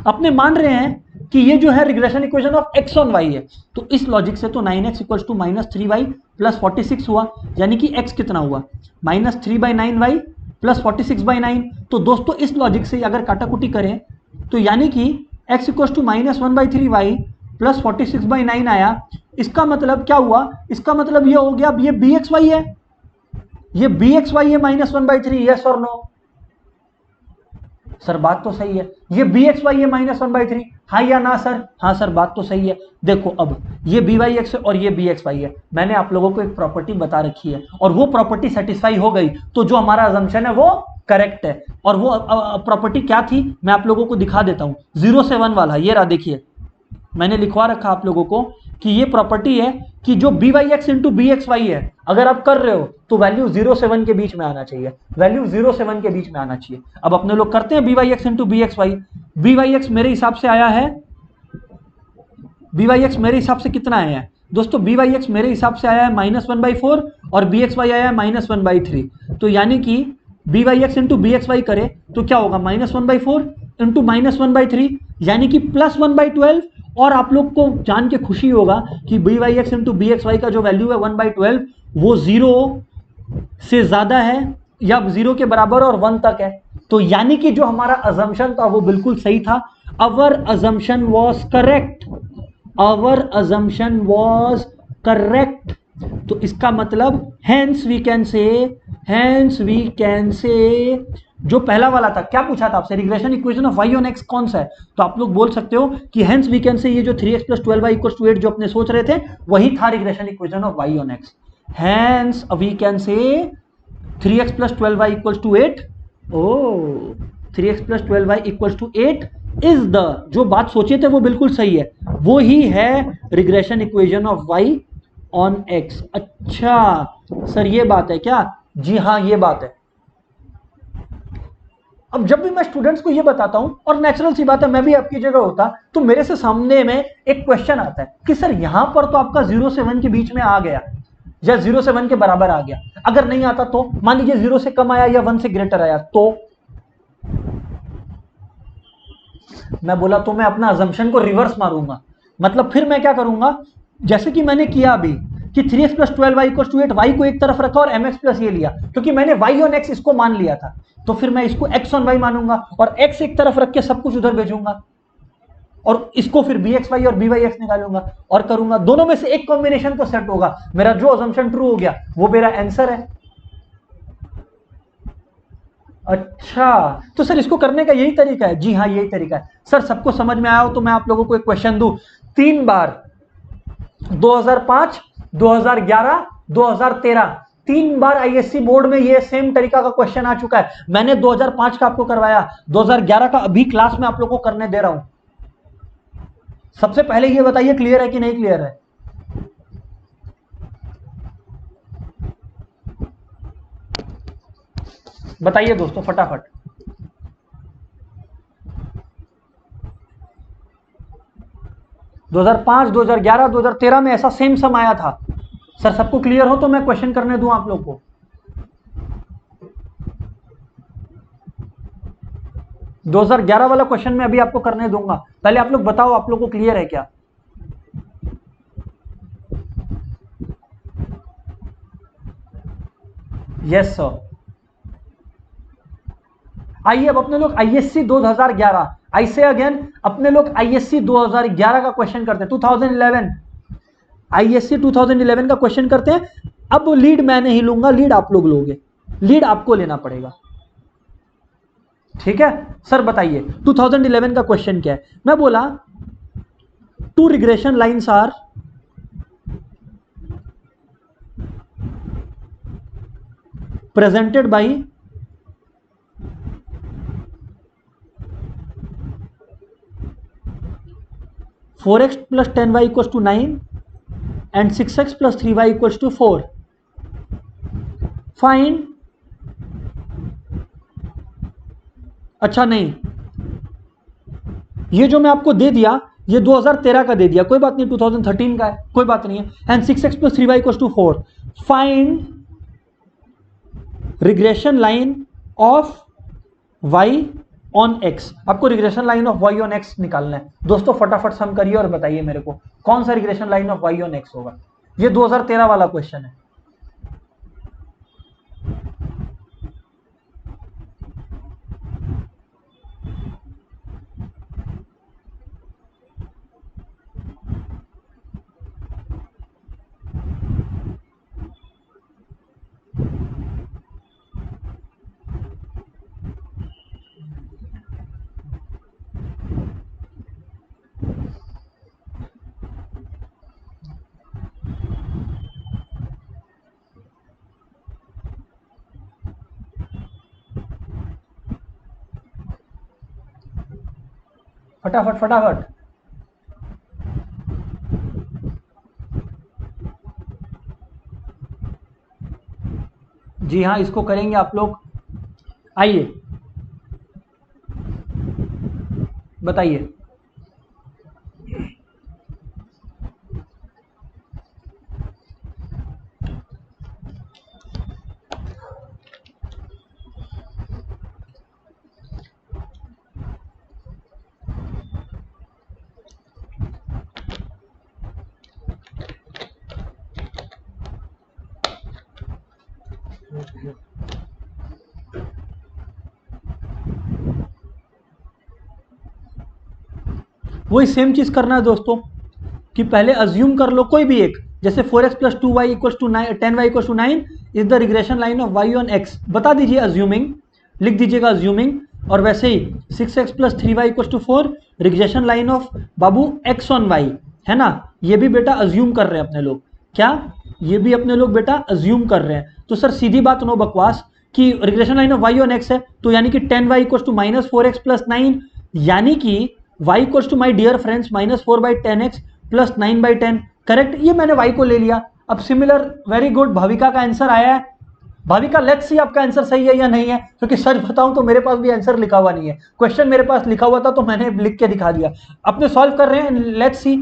अपने मान रहे हैं कि ये जो है regression equation of x on y है, तो इस लॉजिक से तो 9x equals to minus 3y plus 46 हुआ, यानी कि x कितना हुआ माइनस 3/9y प्लस 46/9। तो दोस्तों इस लॉजिक से अगर काटाकुटी करें तो यानी कि x equals to minus 1/3y plus 46/9 आया। इसका मतलब क्या हुआ, इसका मतलब ये हो गया, अब ये bxy है, ये bxy है माइनस 1/3। यस और नो सर, बात तो सही है। ये bxy है माइनस 1/3, हाँ या ना सर, हाँ सर बात तो सही है। देखो अब ये by(x) है और ये bxy है। मैंने आप लोगों को एक प्रॉपर्टी बता रखी है और वो प्रॉपर्टी सेटिस्फाई हो गई तो जो हमारा अजम्पशन है वो करेक्ट है। और वो प्रॉपर्टी क्या थी मैं आप लोगों को दिखा देता हूं, 0 से 1 वाला। ये रहा, देखिए मैंने लिखवा रखा आप लोगों को कि ये प्रॉपर्टी है कि जो by(x) इंटू bxy है, अगर आप कर रहे हो तो वैल्यू 0 से 1 के बीच में आना चाहिए, वैल्यू 0 से 1 के बीच में आना चाहिए। अब अपने लोग करते हैं by(x) इंटू bxy। by(x) मेरे हिसाब से आया है, by(x) मेरे हिसाब से कितना आया है दोस्तों, by(x) मेरे हिसाब से आया है माइनस 1/4 और bxy आया है माइनस 1/3। तो यानी कि by(x) इंटू bxy करे तो क्या होगा, माइनस 1/4 इंटू माइनस 1/3 यानी कि प्लस 1/12 और आप लोग को जान के खुशी होगा कि b y x into b x y का जो वैल्यू है 1/12 वो 0 से ज्यादा है या 0 के बराबर और 1 तक है। तो यानी कि जो हमारा अजम्पशन था वो बिल्कुल सही था। Our assumption was correct, our assumption was correct. तो इसका मतलब हेंस वी कैन से जो पहला वाला था, क्या पूछा था आपसे, regression equation of y on x कौन सा है, तो आप लोग बोल सकते हो कि हेंस वी कैन से ये जो 3x + 12y = 8 जो अपने सोच रहे थे वही था regression equation of y on x। Hence we can say 3x + 12y = 8। O 3x + 12y = 8 is the, जो बात सोचे थे वो बिल्कुल सही है, वो ही है regression equation of y on x। अच्छा सर ये बात है क्या? जी हाँ ये बात है। अब जब भी मैं स्टूडेंट्स को ये बताता हूं, और नेचुरल सी बात है मैं भी आपकी जगह होता तो मेरे से सामने में एक क्वेश्चन आता है कि सर यहां पर तो आपका 0 से 1 के बीच में आ गया या 0 से 1 के बराबर आ गया, अगर नहीं आता तो मान लीजिए 0 से कम आया या 1 से ग्रेटर आया, तो मैं बोला तो मैं अपना अजम्पशन को रिवर्स मारूंगा। मतलब फिर मैं क्या करूंगा, जैसे कि मैंने किया अभी कि 3x + 12y = 8, y को एक तरफ रखा और mx प्लस ये लिया, क्योंकि मैंने y ऑन x इसको मान लिया था, तो फिर मैं इसको x ऑन y मानूंगा और x एक तरफ रख के सब कुछ उधर भेजूंगा और इसको फिर bxy और byx निकालूंगा और करूंगा, दोनों में से एक कॉम्बिनेशन तो सेट होगा, मेरा जो अजम्पशन ट्रू हो गया वो मेरा आंसर है। अच्छा तो सर इसको करने का यही तरीका है? जी हाँ यही तरीका है सर। सबको समझ में आया हो तो मैं आप लोगों को एक क्वेश्चन दूं, 3 बार 2005, 2011, 2013 3 बार आईएससी बोर्ड में ये सेम तरीका का क्वेश्चन आ चुका है। मैंने 2005 का आपको करवाया, 2011 का अभी क्लास में आप लोगों को करने दे रहा हूं। सबसे पहले ये बताइए क्लियर है कि नहीं क्लियर है? बताइए दोस्तों फटाफट। 2005, 2011, 2013 में ऐसा सेम सम आया था। सर सबको क्लियर हो तो मैं क्वेश्चन करने दूं आप लोग को। 2011 वाला क्वेश्चन मैं अभी आपको करने दूंगा, पहले आप लोग बताओ आप लोग को क्लियर है क्या? Yes sir. आइए अब अपने लोग आईएससी 2011, आई से अगेन अपने लोग आईएससी 2011 का क्वेश्चन करते हैं, 2011 आईएससी 2011 का क्वेश्चन करते हैं। अब लीड मैं नहीं लूंगा, लीड आप लोग लोगे, लीड आपको लेना पड़ेगा, ठीक है? सर बताइए 2011 का क्वेश्चन क्या है? मैं बोला 2 regression lines are presented by (4x + 10y = 9 and 6x + 3y = 4). Find, अच्छा नहीं, ये जो मैं आपको दे दिया ये 2013 का दे दिया, कोई बात नहीं, 2013 का है, कोई बात नहीं है। And 6x + 3y = 4। Find regression line of y on x। आपको regression line of y on x निकालना है दोस्तों, फटाफट सम करिए और बताइए मेरे को कौन सा regression line of y on x होगा। ये 2013 वाला क्वेश्चन है। फटाफट फटाफट। जी हाँ इसको करेंगे आप लोग। आइए बताइए। वही सेम चीज करना है दोस्तों कि पहले अज्यूम कर लो कोई भी एक, जैसे 4x plus 2y equal to 10y equal to 9 is the regression line of y on x, बता दीजिए अज्यूमिंग, लिख दीजिएगा अज्यूमिंग। और वैसे ही 6x plus 3y equal to 4 regression line of बाबू x ऑन y, है ना, ये भी बेटा अज्यूम कर रहे हैं अपने लोग, क्या ये भी अपने लोग बेटा अज्यूम कर रहे हैं। तो सर सीधी बात, नो बकवास, कि regression line of y on x है, तो यानी कि 10y equal to minus 4x plus 9, यानी कि y equal to my dear friends minus 4/10x plus 9/10, correct. ये मैंने y को ले लिया। अब सिमिलर, वेरी गुड, भाविका का आंसर आया है। भाविका लेट्स सी आपका आंसर सही है या नहीं है, क्योंकि सच बताऊं तो मेरे पास भी आंसर लिखा हुआ नहीं है, क्वेश्चन मेरे पास लिखा हुआ था तो मैंने लिख के दिखा दिया। अपने सॉल्व कर रहे हैं, लेट्स सी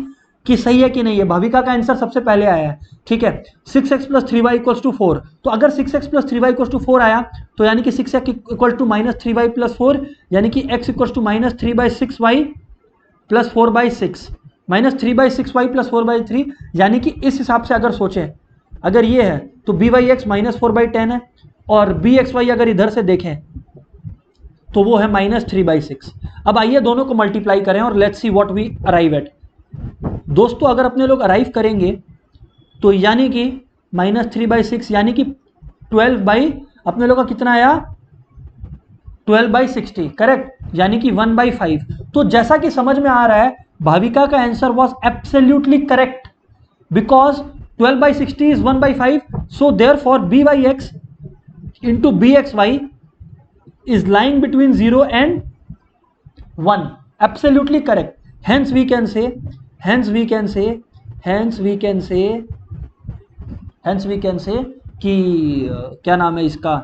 कि सही है कि नहीं है। भाविका का आंसर सबसे पहले आया है, ठीक है। 6x plus 3y equal to 4, तो अगर 6x plus 3y equal to 4 आया तो यानी कि 6x equal to minus 3y plus 4, यानी कि x equal to minus 3/6y प्लस 4/6, माइनस 3/6y प्लस 4/3, यानी कि इस हिसाब से अगर सोचें, अगर ये है तो by(x) माइनस 4/10 है, और bxy अगर इधर से देखें तो वो है माइनस 3/6। अब आइए दोनों को मल्टीप्लाई करें और let's see what we arrive at. दोस्तों अगर अपने लोग अराइव करेंगे तो यानी कि माइनस 3/6 यानी कि 12 अपने लोग का कितना आया, 12/60, करेक्ट, यानी कि 1/5। तो जैसा कि समझ में आ रहा है भाविका का answer was absolutely correct, because 12/60 is 1/5, so therefore by(x) into bxy is lying between 0 and 1, absolutely correct. Hence we can say कि क्या नाम है इसका,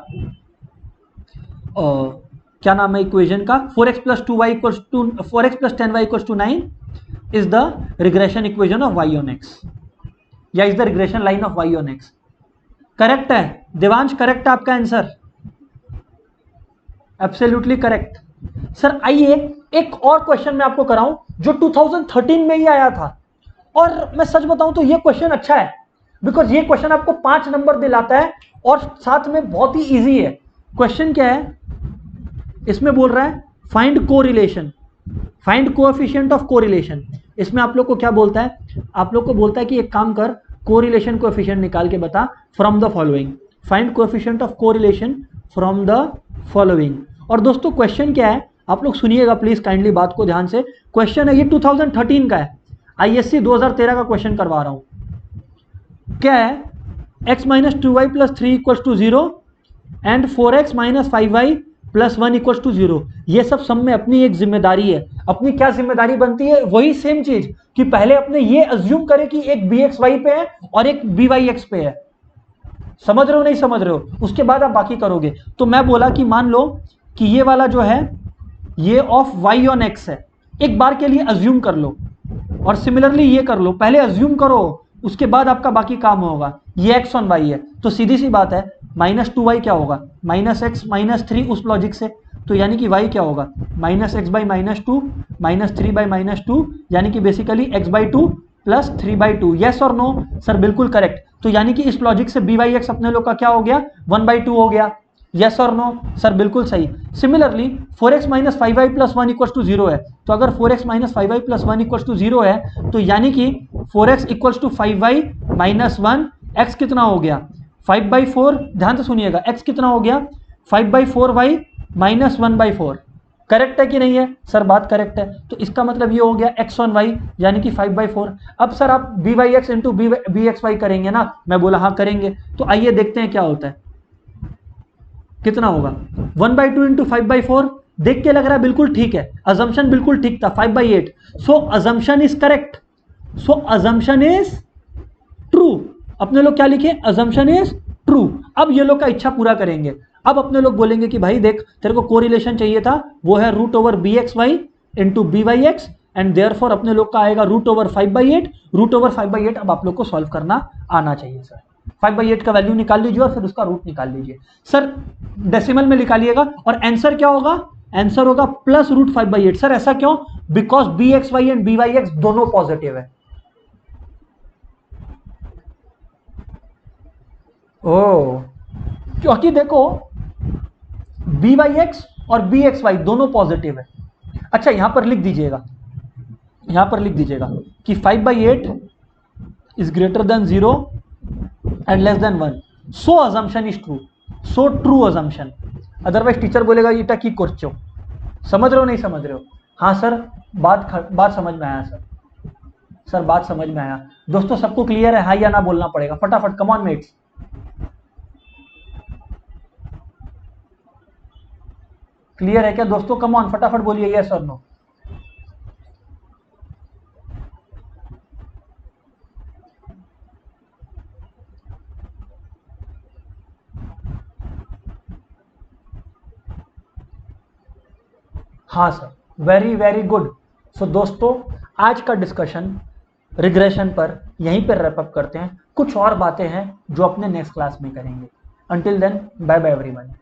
क्या नाम है इक्वेशन का, 4x plus 2y equals to 4x plus 10y equals to 9 is the regression equation of y on x, या is the regression line of y on x। Correct है देवांश, करेक्ट है आपका आंसर, एब्सोल्युटली करेक्ट। सर आइए एक और question मैं आपको कराऊं जो 2013 में ही आया था, और मैं सच बताऊं तो ये क्वेश्चन अच्छा है, बिकॉज ये क्वेश्चन आपको 5 नंबर दिलाता है और साथ में बहुत ही इजी है। क्वेश्चन क्या है, इसमें बोल रहा है find correlation, find coefficient of correlation. इसमें आप लोग को क्या बोलता है, आप लोग को बोलता है कि एक काम कर, कोरिलेशन कोएफिशिएंट निकाल के बता from the following, find coefficient of correlation from the following. और दोस्तों क्वेश्चन क्या है, आप लोग सुनिएगा प्लीज काइंडली बात को ध्यान से। क्वेश्चन है ये 2013 का है, आईएससी 2013 का क्वेश्चन करवा रहा हूं। क्या है, x minus 2y plus 3 equals to 0 and 4x minus 5y plus 1 equals to 0। ये सब में अपनी एक जिम्मेदारी है। अपनी क्या जिम्मेदारी बनती है, वही सेम चीज कि पहले अपने ये अज्यूम करें कि एक bxy पे है और एक byx पे है। समझ रहे हो नहीं समझ रहे हो, उसके बाद आप बाकी करोगे। तो मैं बोला कि मान लो कि ये वाला जो है ये ऑफ y ऑन x है, एक बार के लिए अज्यूम कर लो, और सिमिलरली ये कर लो, पहले अज्यूम करो उसके बाद आपका बाकी काम होगा। ये x ऑन y है तो सीधी सी बात है माइनस 2y क्या होगा, माइनस एक्स माइनस 3 उस लॉजिक से, तो यानी कि y क्या होगा minus x by minus 2 minus 3 by minus 2, यानी कि बेसिकली x/2 प्लस 3/2। यस और नो सर, बिल्कुल करेक्ट। तो यानी कि इस लॉजिक से by(x) अपने लोग का क्या हो गया, 1/2 हो गया। यस और नो सर, बिल्कुल सही। Similarly 4x minus 5y plus 1 equals to 0 है, तो अगर 4x minus 5y plus 1 equals to 0 है तो यानी कि 4x equals to 5y minus 1, x कितना हो गया 5/4, ध्यान से सुनिएगा, x कितना हो गया 5/4y माइनस 1/4। करेक्ट है कि नहीं है सर, बात करेक्ट है। तो इसका मतलब ये हो गया x ऑन y यानी कि 5/4। अब सर आप by(x) इंटू bxy करेंगे ना, मैं बोला हाँ करेंगे। तो आइए देखते हैं क्या होता है, कितना होगा 1/2 इंटू 5/4। देख के लग रहा है बिल्कुल ठीक है, अजम्पशन बिल्कुल ठीक था, 5/8। So assumption is correct, so assumption is true. अपने लोग क्या लिखे, अजम्पशन इज ट्रू। अब ये लोग का इच्छा पूरा करेंगे। अब अपने लोग बोलेंगे कि भाई देख तेरे को कोरिलेशन चाहिए था, वो है √bxy into by(x) and therefore अपने लोग का आएगा √5/8। √5/8 अब आप लोग को सॉल्व करना आना चाहिए सर। 5/8 का वैल्यू निकाल लीजिए और फिर उसका रूट निकाल लीजिए सर, डेसिमल में निकालिएगा और आंसर क्या होगा, आंसर होगा प्लस √5/8। सर ऐसा क्यों, बिकॉज bxy एंड by(x) दोनों पॉजिटिव है। ओ, क्योंकि देखो by(x) और bxy दोनों पॉजिटिव है। अच्छा यहां पर लिख दीजिएगा यहां पर लिख दीजिएगा कि 5/8 is greater than 0 and less than 1, so assumption is true, so true assumption. Otherwise teacher बोलेगा इटा की करछो। समझ रहे हो नहीं समझ रहे हो? हाँ सर, बात समझ में आया सर, बात समझ में आया। दोस्तों सबको क्लियर है, हाँ या ना बोलना पड़ेगा फटाफट, कम ऑन मेट्स। क्लियर है क्या दोस्तों? कम ऑन फटाफट बोलिए यस और नो। हाँ सर, वेरी वेरी गुड। सो दोस्तों आज का डिस्कशन रिग्रेशन पर यहीं पर रैप अप करते हैं। कुछ और बातें हैं जो अपने नेक्स्ट क्लास में करेंगे। Until then bye bye everyone.